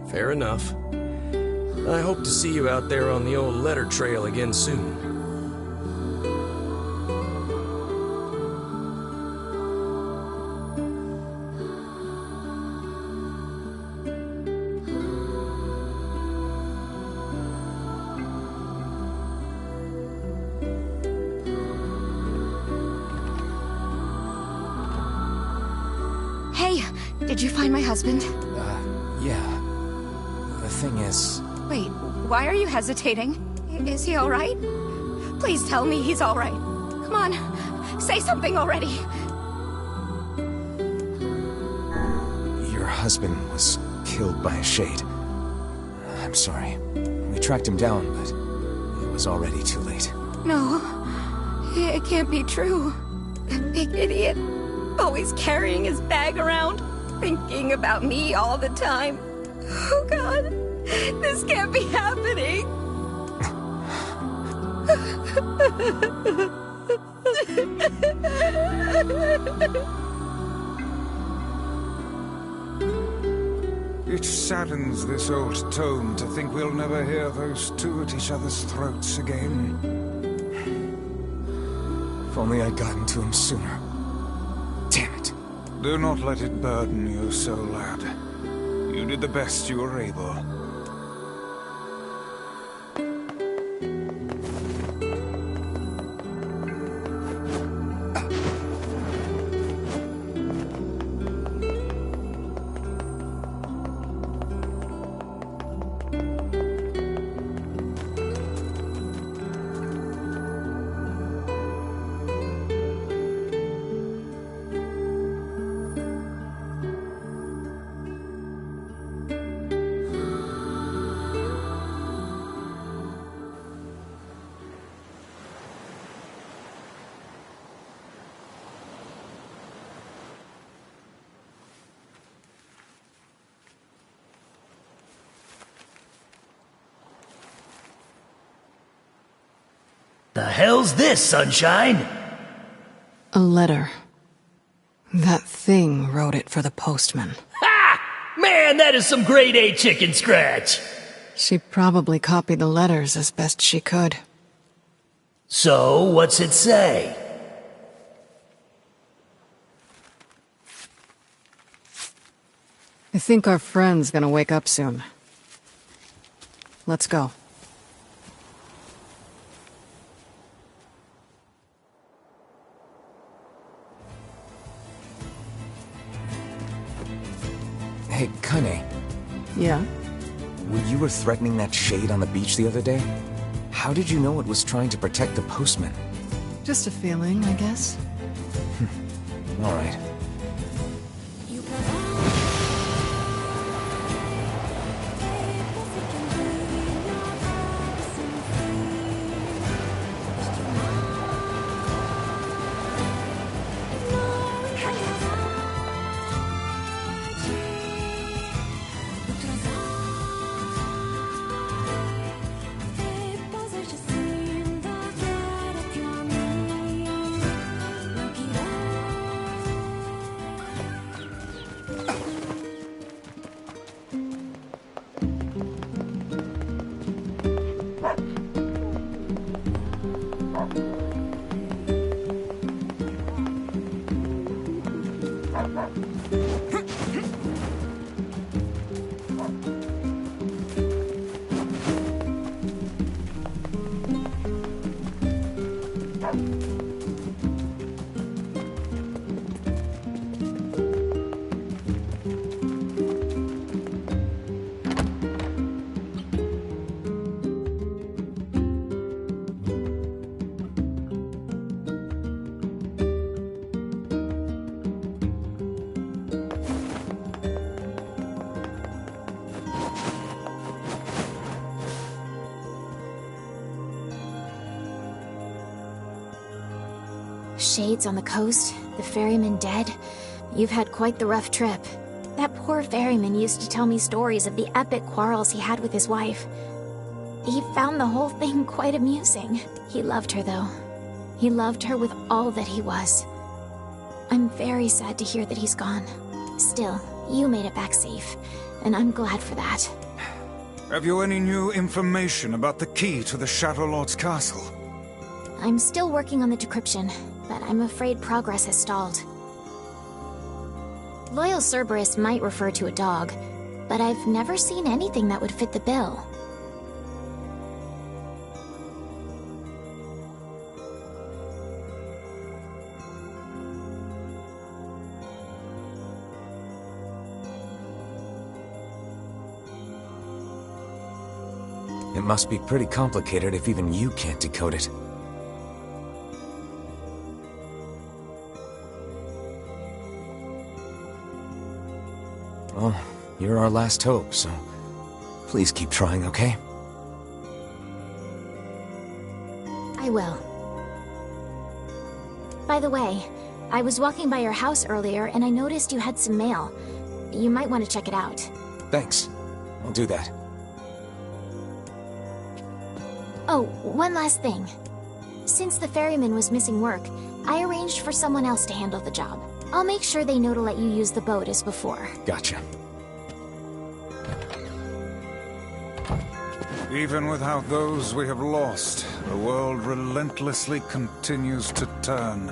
Fair enough. I hope to see you out there on the old letter trail again soon. Hey, did you find my husband? Yeah. The thing is... Wait, why are you hesitating? Is he alright? Please tell me he's alright. Come on, say something already. Your husband was killed by a shade. I'm sorry. We tracked him down, but it was already too late. No, it can't be true. That big idiot. Always carrying his bag around, thinking about me all the time. Oh God, this can't be happening. It saddens this old tome to think we'll never hear those two at each other's throats again. If only I'd gotten to him sooner. Damn it. Do not let it burden you so, lad. You did the best you were able. The hell's this, Sunshine? A letter. That thing wrote it for the postman. Ha! Man, that is some grade A chicken scratch. She probably copied the letters as best she could. So, what's it say? I think our friend's gonna wake up soon. Let's go. Hey, Kane. Yeah? When you were threatening that shade on the beach the other day, how did you know it was trying to protect the postman? Just a feeling, I guess. All right. Shades on the coast, the ferryman dead. You've had quite the rough trip. That poor ferryman used to tell me stories of the epic quarrels he had with his wife. He found the whole thing quite amusing. He loved her, though. He loved her with all that he was. I'm very sad to hear that he's gone. Still, you made it back safe, and I'm glad for that. Have you any new information about the key to the Shadow Lord's castle? I'm still working on the decryption, but I'm afraid progress has stalled. Loyal Cerberus might refer to a dog, but I've never seen anything that would fit the bill. It must be pretty complicated if even you can't decode it. Well, you're our last hope, so please keep trying, okay? I will. By the way, I was walking by your house earlier and I noticed you had some mail. You might want to check it out. Thanks. I'll do that. Oh, one last thing. Since the ferryman was missing work, I arranged for someone else to handle the job. I'll make sure they know to let you use the boat as before. Gotcha. Even without those we have lost, the world relentlessly continues to turn.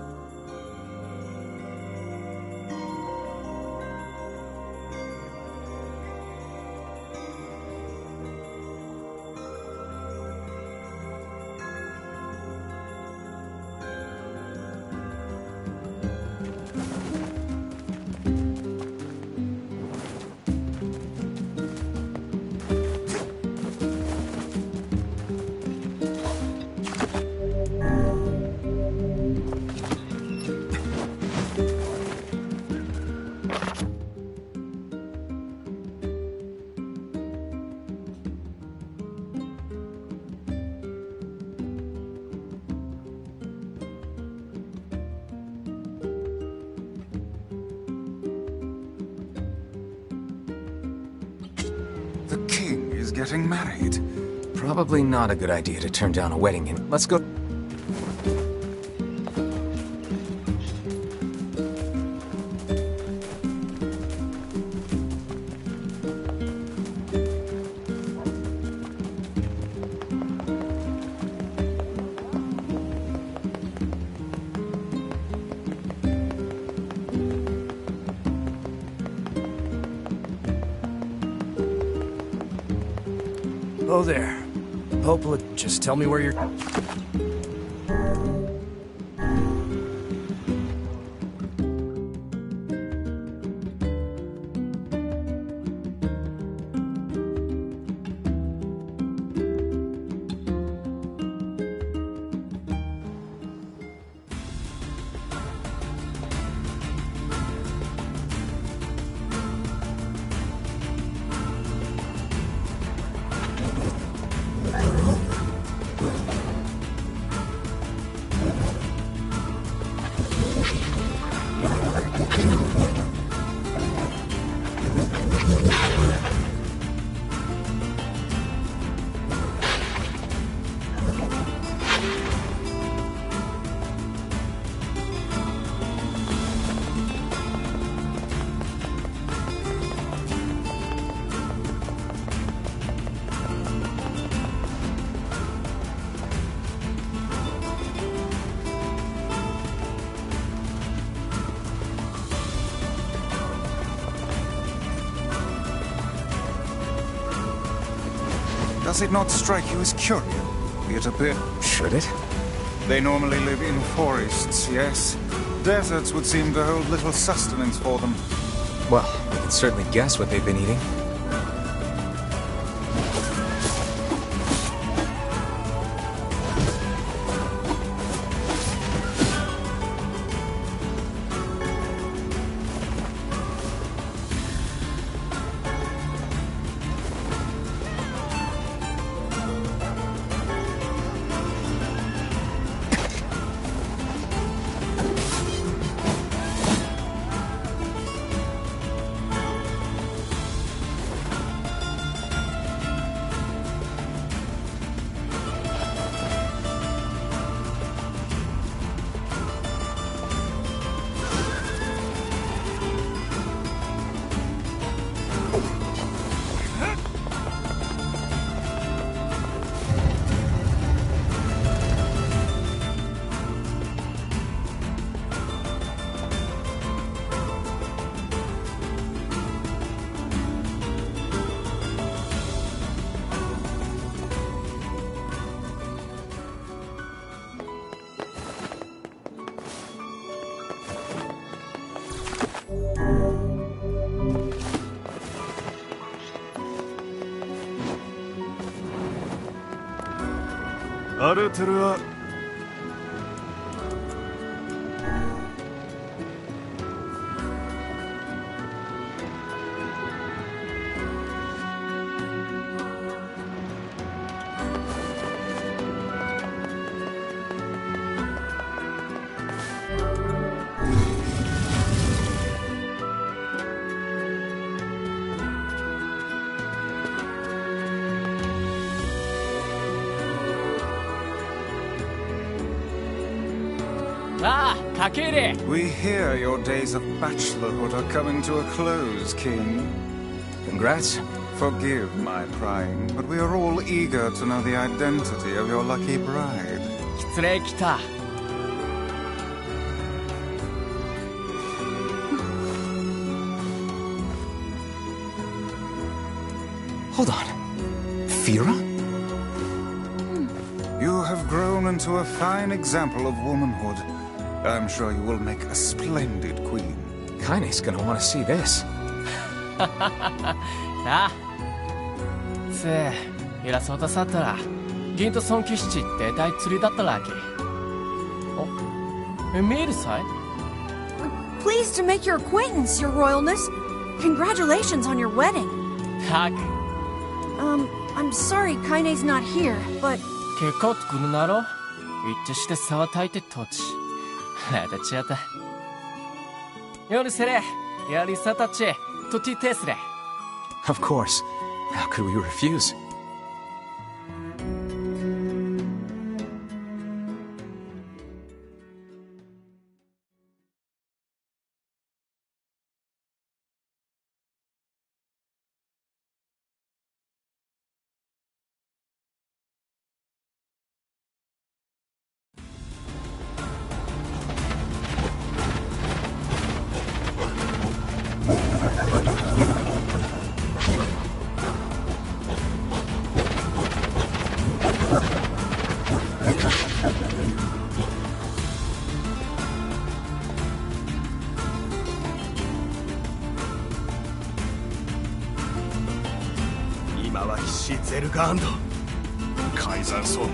The king is getting married. Probably not a good idea to turn down a wedding and let's go. Oh there. Popola, just tell me where you're... Does it not strike you as curious? It a bit... Should it? They normally live in forests, yes? Deserts would seem to hold little sustenance for them. Well, we can certainly guess what they've been eating. Aruteru. We hear your days of bachelorhood are coming to a close, King. Congrats. Forgive my prying, but we are all eager to know the identity of your lucky bride. Hold on. Fira? You have grown into a fine example of womanhood. I'm sure you will make a splendid queen. Kaine's gonna want to see this. ああせえイラソータサタラギントソンキシチって大釣りだったらけお見えるさい Pleased to make your acquaintance, your royalness. Congratulations on your wedding. たく I'm sorry Kaine's not here, but 結果を作るなろ一致して沢たいて土地なたちやた夜せれやりさたちとティテスレ Of course. How could we refuse? ゼルガンド。改ざんそう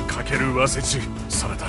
かける忘れちされた。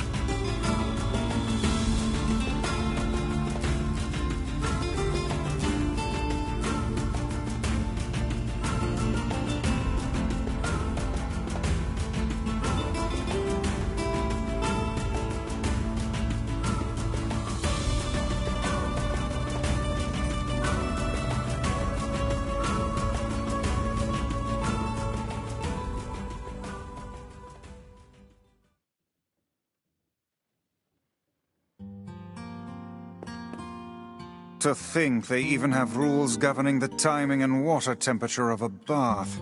To think they even have rules governing the timing and water temperature of a bath.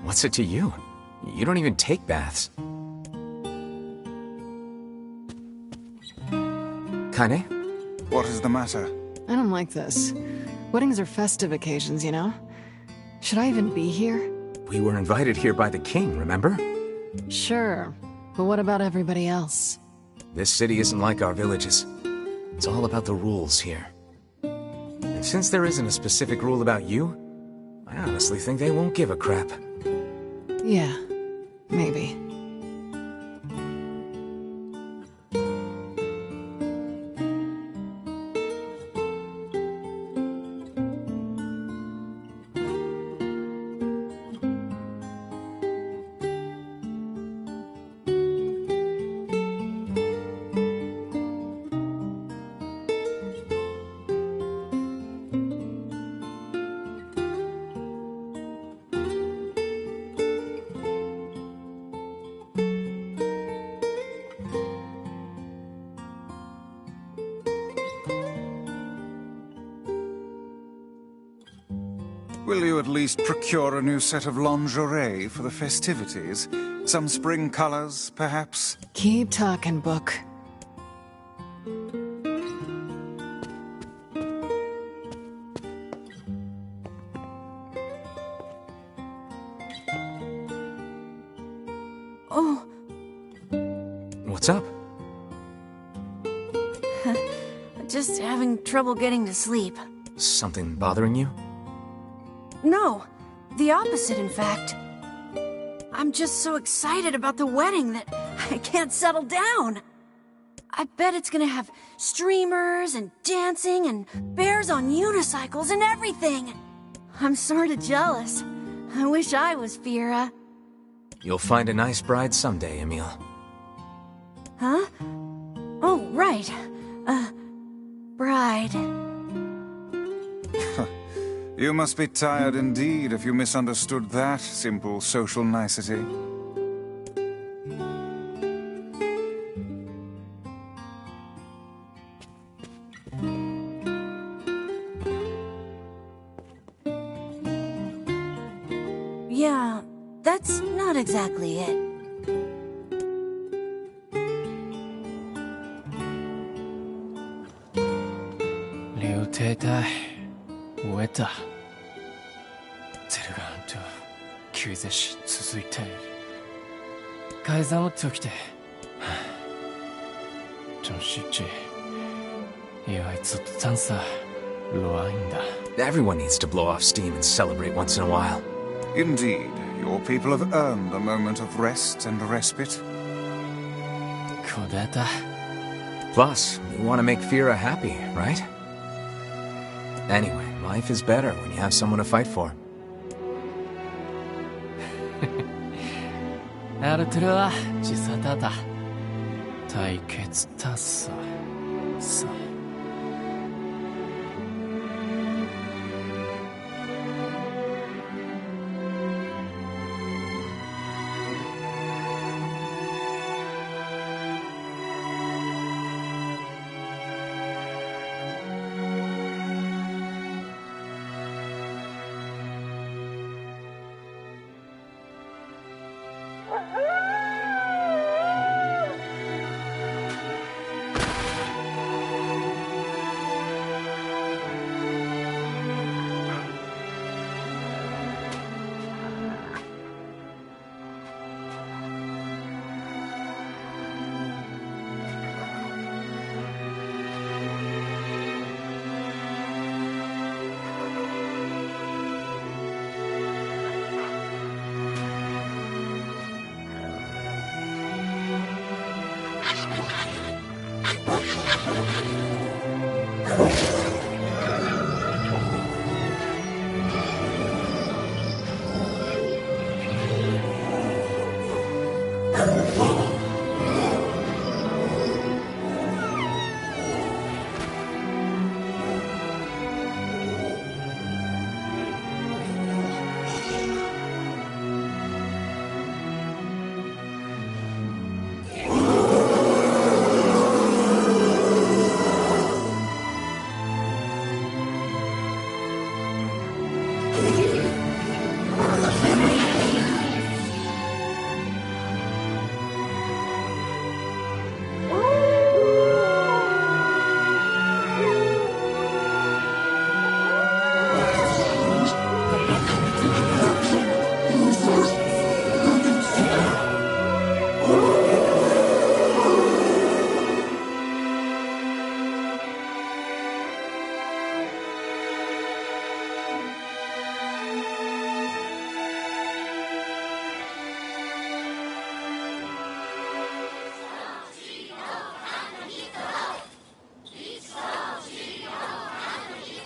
What's it to you? You don't even take baths. Kane? What is the matter? I don't like this. Weddings are festive occasions, you know? Should I even be here? We were invited here by the king, remember? Sure. But what about everybody else? This city isn't like our villages. It's all about the rules here. And since there isn't a specific rule about you, I honestly think they won't give a crap. Yeah, maybe. Will you at least procure a new set of lingerie for the festivities? Some spring colors, perhaps? Keep talking, book. Oh. What's up? Just having trouble getting to sleep. Something bothering you? No, the opposite, in fact. I'm just so excited about the wedding that I can't settle down. I bet it's gonna have streamers and dancing and bears on unicycles and everything. I'm sorta jealous. I wish I was Fira. You'll find a nice bride someday, Emil. Huh? Oh, right. Bride. You must be tired indeed if you misunderstood that simple social nicety. Yeah, that's not exactly it. Liu Teitai. 終えた。ゼルガンと救世主続いている。改ざんを解きて。真实际，因为ずっと探査乱んだ。Everyone needs to blow off steam and celebrate once in a while. Indeed, your people have earned a moment of rest and respite. これだ。Plus, you want to make Fira happy, right? Anyway, life is better when you have someone to fight for. アルトゥルは自殺だ。対決ださ。さ。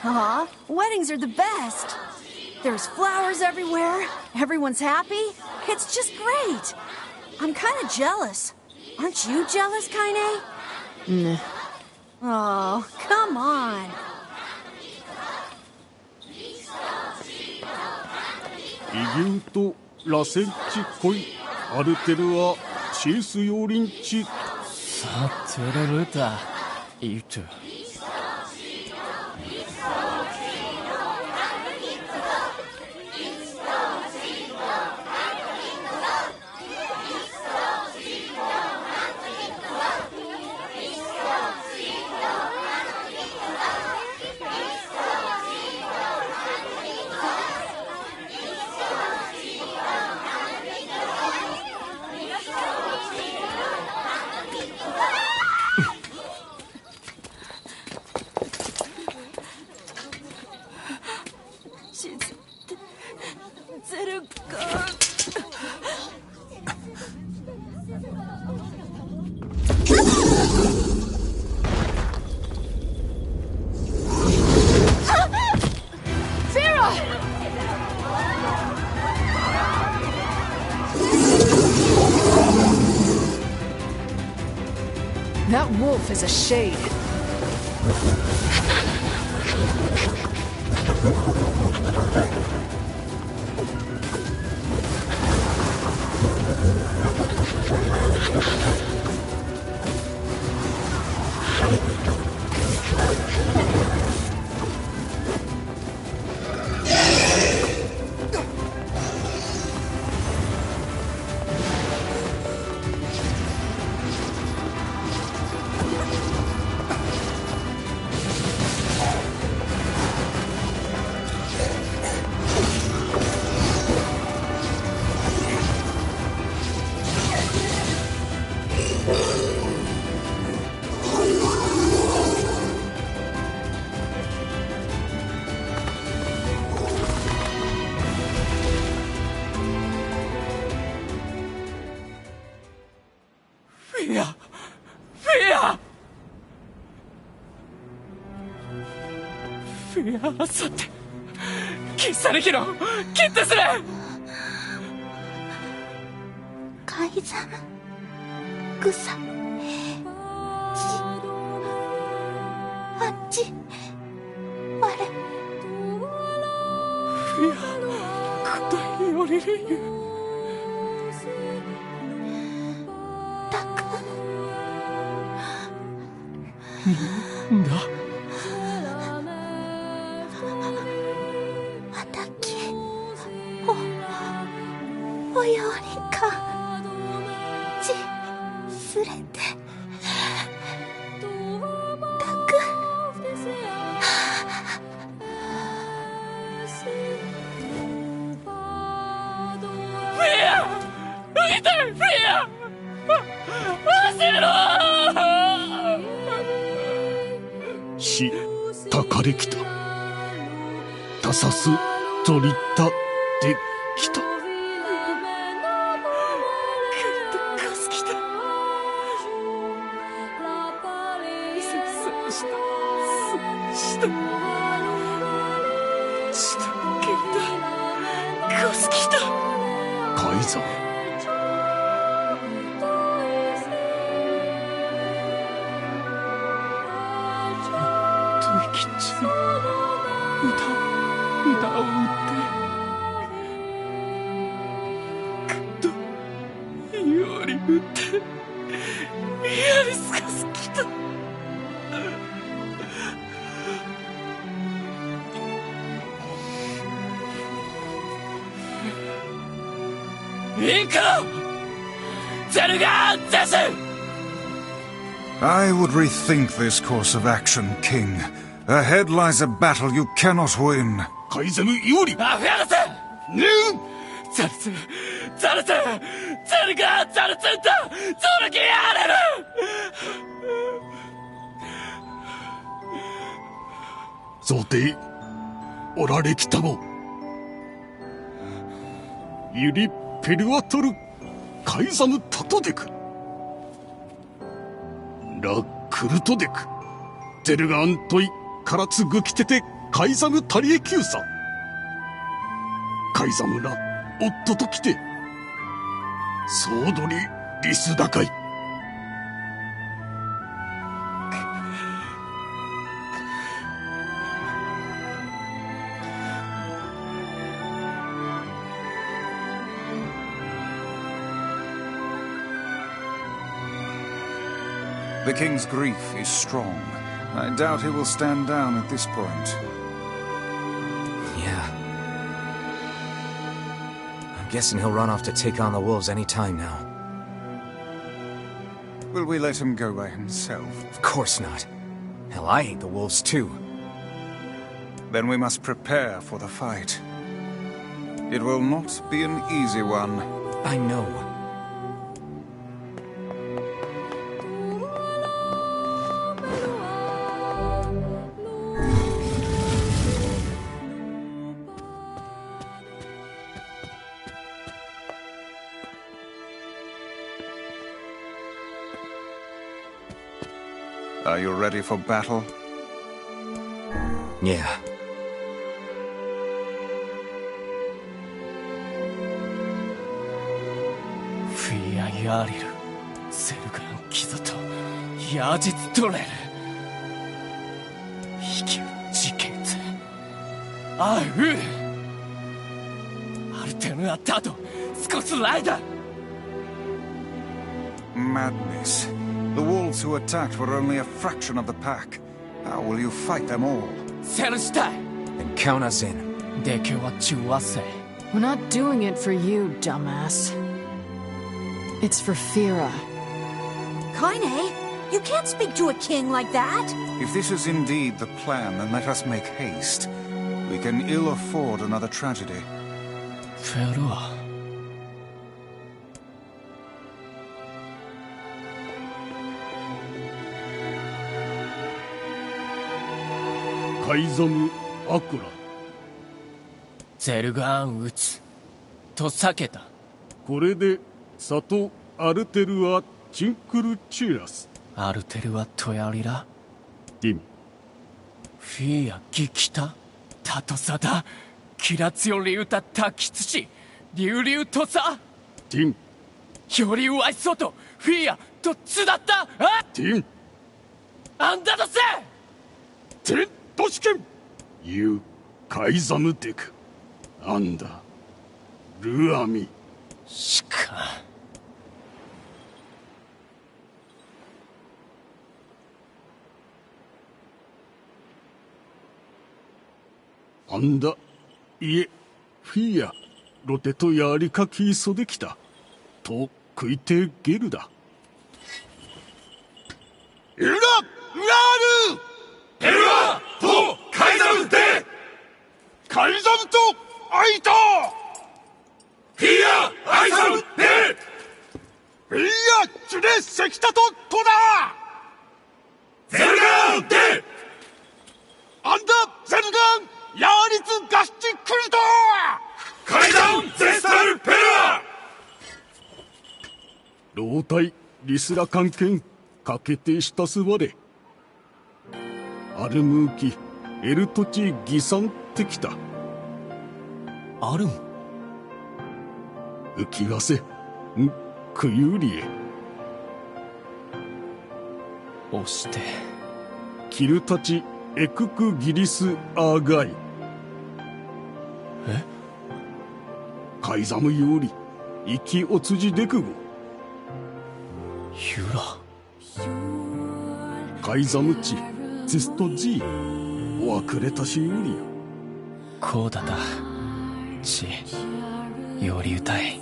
Aw, weddings are the best. There's flowers everywhere. Everyone's happy. It's just great. I'm kind of jealous. Aren't you jealous, Kaine? Nah. Oh, come on. 異牛と螺旋地恋アルテルはシースヨーリンチさてれるだいと That wolf is a shade. Fia-sa-te 切されきろ切ってすれ海山草あっちあれフィア答えよりるゆたくなんだおようりかちすれてたくフィア浮いてフィア走ろしたかれきたたさすとりたできたしたぞ。時吉、歌を歌ってより打ってやりすかすきた。インクゼルガーゼス。 I would rethink this course of action, King. Ahead lies a battle you cannot win. カイザム有利。アフヤルセヌーザルツザルツゼルガーザルツンタゾルキアレル。贈呈おられきたも。ユリペルアトルカイザムタトデクラクルトデクゼルガアントイカラツグキテテカイザムタリエキューサカイザムラオットときてソードリリスダカイ。The king's grief is strong. I doubt he will stand down at this point. Yeah. I'm guessing he'll run off to take on the wolves any time now. Will we let him go by himself? Of course not. Hell, I hate the wolves too. Then we must prepare for the fight. It will not be an easy one. I know. Are you ready for battle? Yeah. Fia Yaril, Selgan Kizato, Yajit Dorel. Hikyu Jiketsu. Ahu! Artenu Atato, Skotsu Rider! Madness. The wolves who attacked were only a fraction of the pack. How will you fight them all? Then count us in. We're not doing it for you, dumbass. It's for Fira. Kaine, you can't speak to a king like that. If this is indeed the plan, then let us make haste. We can ill afford another tragedy. Fira. Kaizamu Akura. ゼルガーン撃つと避けた。これでサトアルテルアチンクルチーラス。アルテルはトヤリラ。ディン。フィアギキタタトサダキラツヨリウタタキツシリュウリュウトサ。ディン。よりワイソトフィアとツだったあ。ディン。アンダドセ。ディントシケン。ユーカイザムデク。アンダルアミ。しか。あんだいえフィアロテとやりかきそできたと食いてゲルだ。エララールエルワとカイザムでカイザムとアイタフィアアイザムでフィアチュレセキタとトだゼルガンでアンダゼルガンヤーリツガスチクルトカイザンゼスタルペラ老体リスラ関係かけてしたすわれアルムーキエルトチギサンってきたアルム浮きがせ、くゆりえ。押して。キルたち、エククギリスアーガイ。え？カイザムより、生きおつじでくご。ユラ。カイザムチ、ツストジー、わくれたしよりよ。こうだた。ち、より歌い。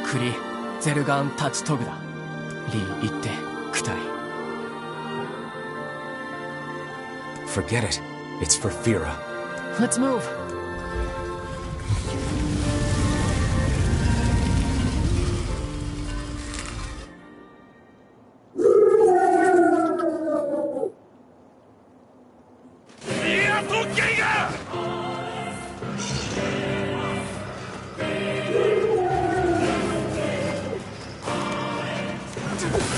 クリ、ゼルガンタチトグだ。リー行って、クタイ。Forget it. It's for Fira. Let's move.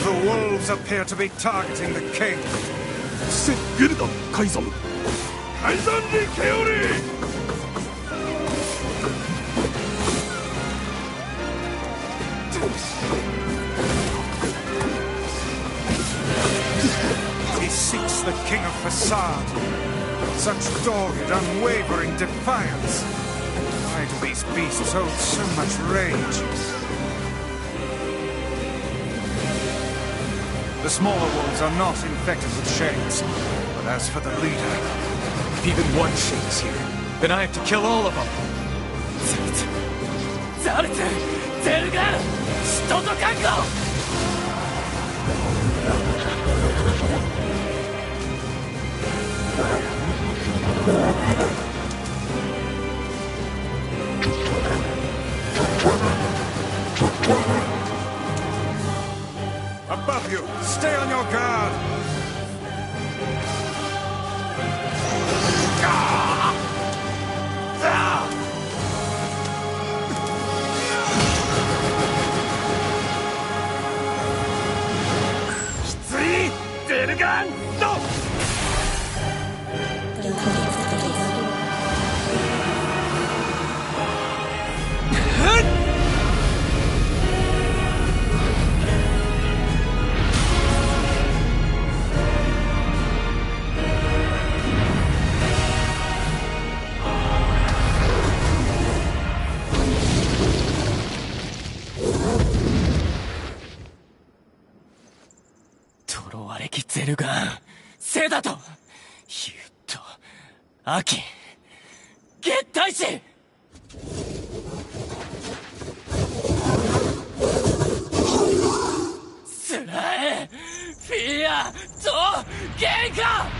The wolves appear to be targeting the king. セ・ゲルダン、カイザム。カイザンリ・ケオリ。He seeks the king of Facade. Such dogged, unwavering defiance. Why do these beasts hold so much rage? The smaller wolves are not infected with shades. But as for the leader... If even one shade is here, then I have to kill all of them. ザルツ、ゼルガン、シトトカンコ。Above you! Stay on your guard!敵ゼルガン、セダと、ユッと、アキン、月大使。スラエ、フィアとゲンカ。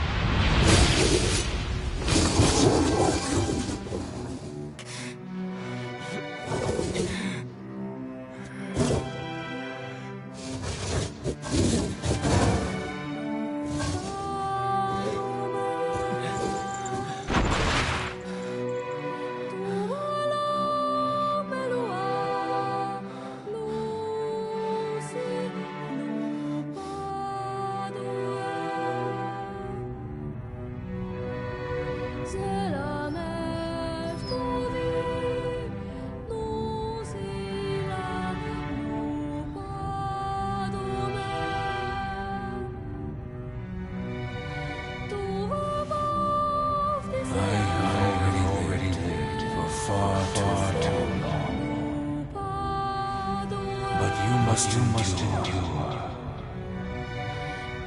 endure.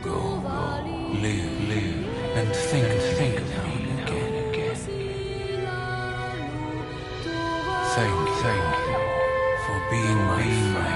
Go, live, and think now and again. Thank you for being my friend.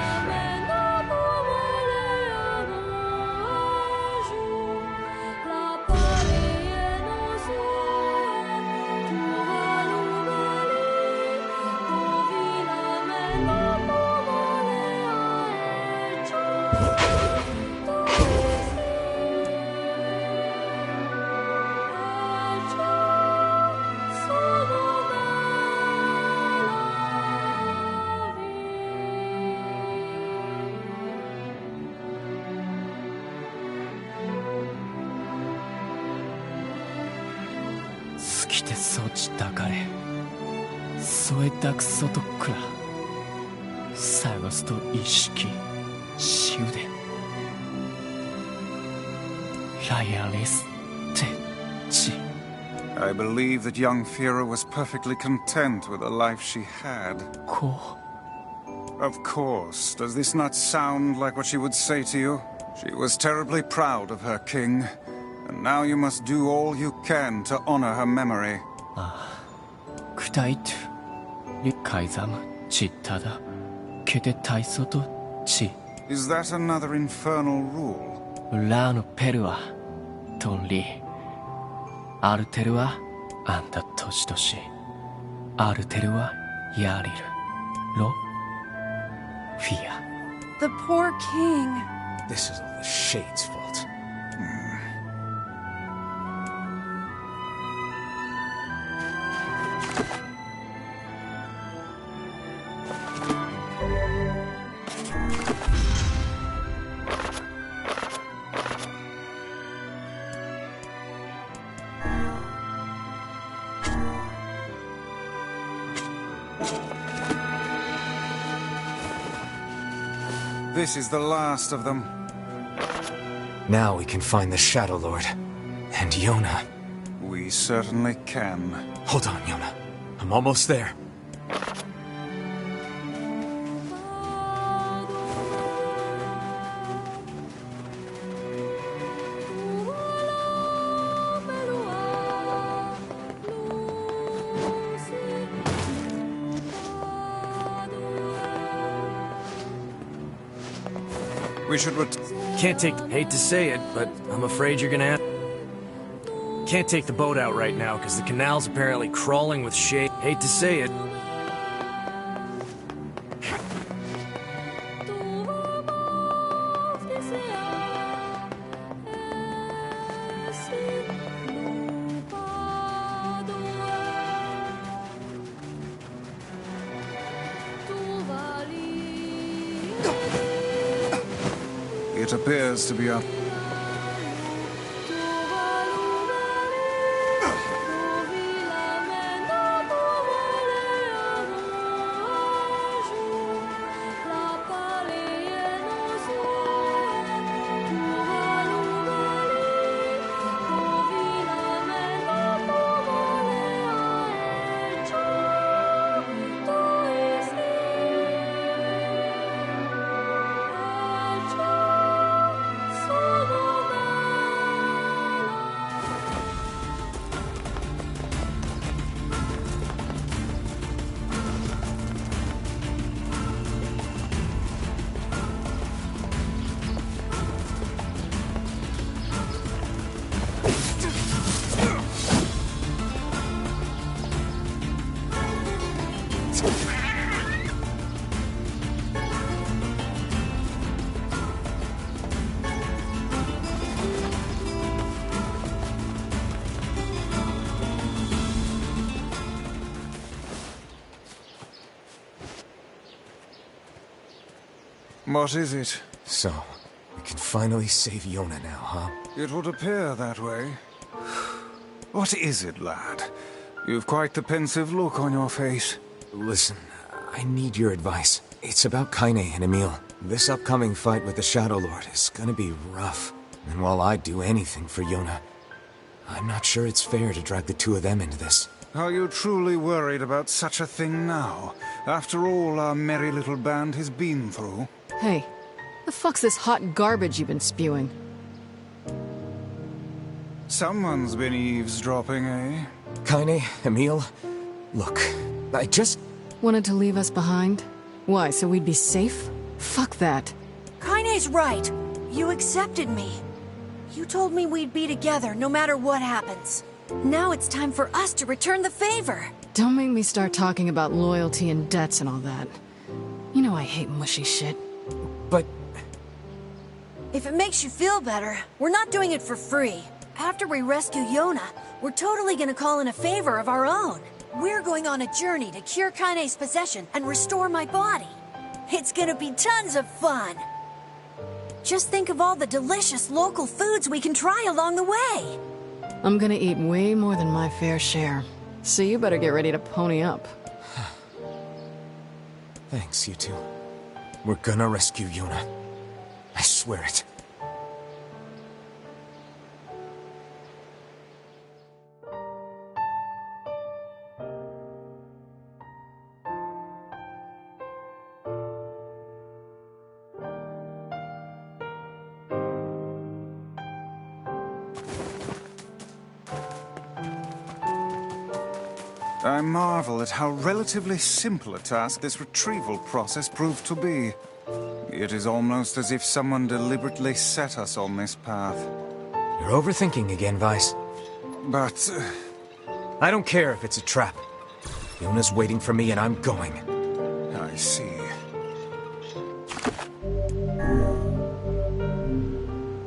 I believe that young Fira was perfectly content with the life she had. Of course. Does this not sound like what she would say to you? She was terribly proud of her king, and now you must do all you can to honor her memory. Is that another infernal rule? 裏のペルはトンリー、アルテルはあんた年々、アルテルはヤリル、ロ、フィア。 The poor king. This is all the Shade's fault. This is the last of them. Now we can find the Shadow Lord. And Yona. We certainly can. Hold on, Yona. I'm almost there. We should hate to say it, but I'm afraid you're gonna have... Can't take the boat out right now, because the canal's apparently crawling with shade. Hate to say it. It appears to be up. What is it? So, we can finally save Yona now, huh? It would appear that way. What is it, lad? You've quite the pensive look on your face. Listen, I need your advice. It's about Kaine and Emil. This upcoming fight with the Shadow Lord is gonna be rough. And while I'd do anything for Yona, I'm not sure it's fair to drag the two of them into this. Are you truly worried about such a thing now? After all our merry little band has been through? Hey, The fuck's this hot garbage you've been spewing? Someone's been eavesdropping, eh? Kaine, Emil, look, I just... Wanted to leave us behind? Why, so we'd be safe? Fuck that. Kaine's right. You accepted me. You told me we'd be together no matter what happens. Now it's time for us to return the favor. Don't make me start talking about loyalty and debts and all that. You know I hate mushy shit. But... If it makes you feel better, we're not doing it for free. After we rescue Yona, we're totally gonna call in a favor of our own. We're going on a journey to cure Kaine's possession and restore my body. It's gonna be tons of fun. Just think of all the delicious local foods we can try along the way. I'm gonna eat way more than my fair share. So you better get ready to pony up. Thanks, you two. We're gonna rescue Yona. I swear it. I marvel at how relatively simple a task this retrieval process proved to be. It is almost as if someone deliberately set us on this path. You're overthinking again, Vice. But... I don't care if it's a trap. Yona's waiting for me and I'm going. I see.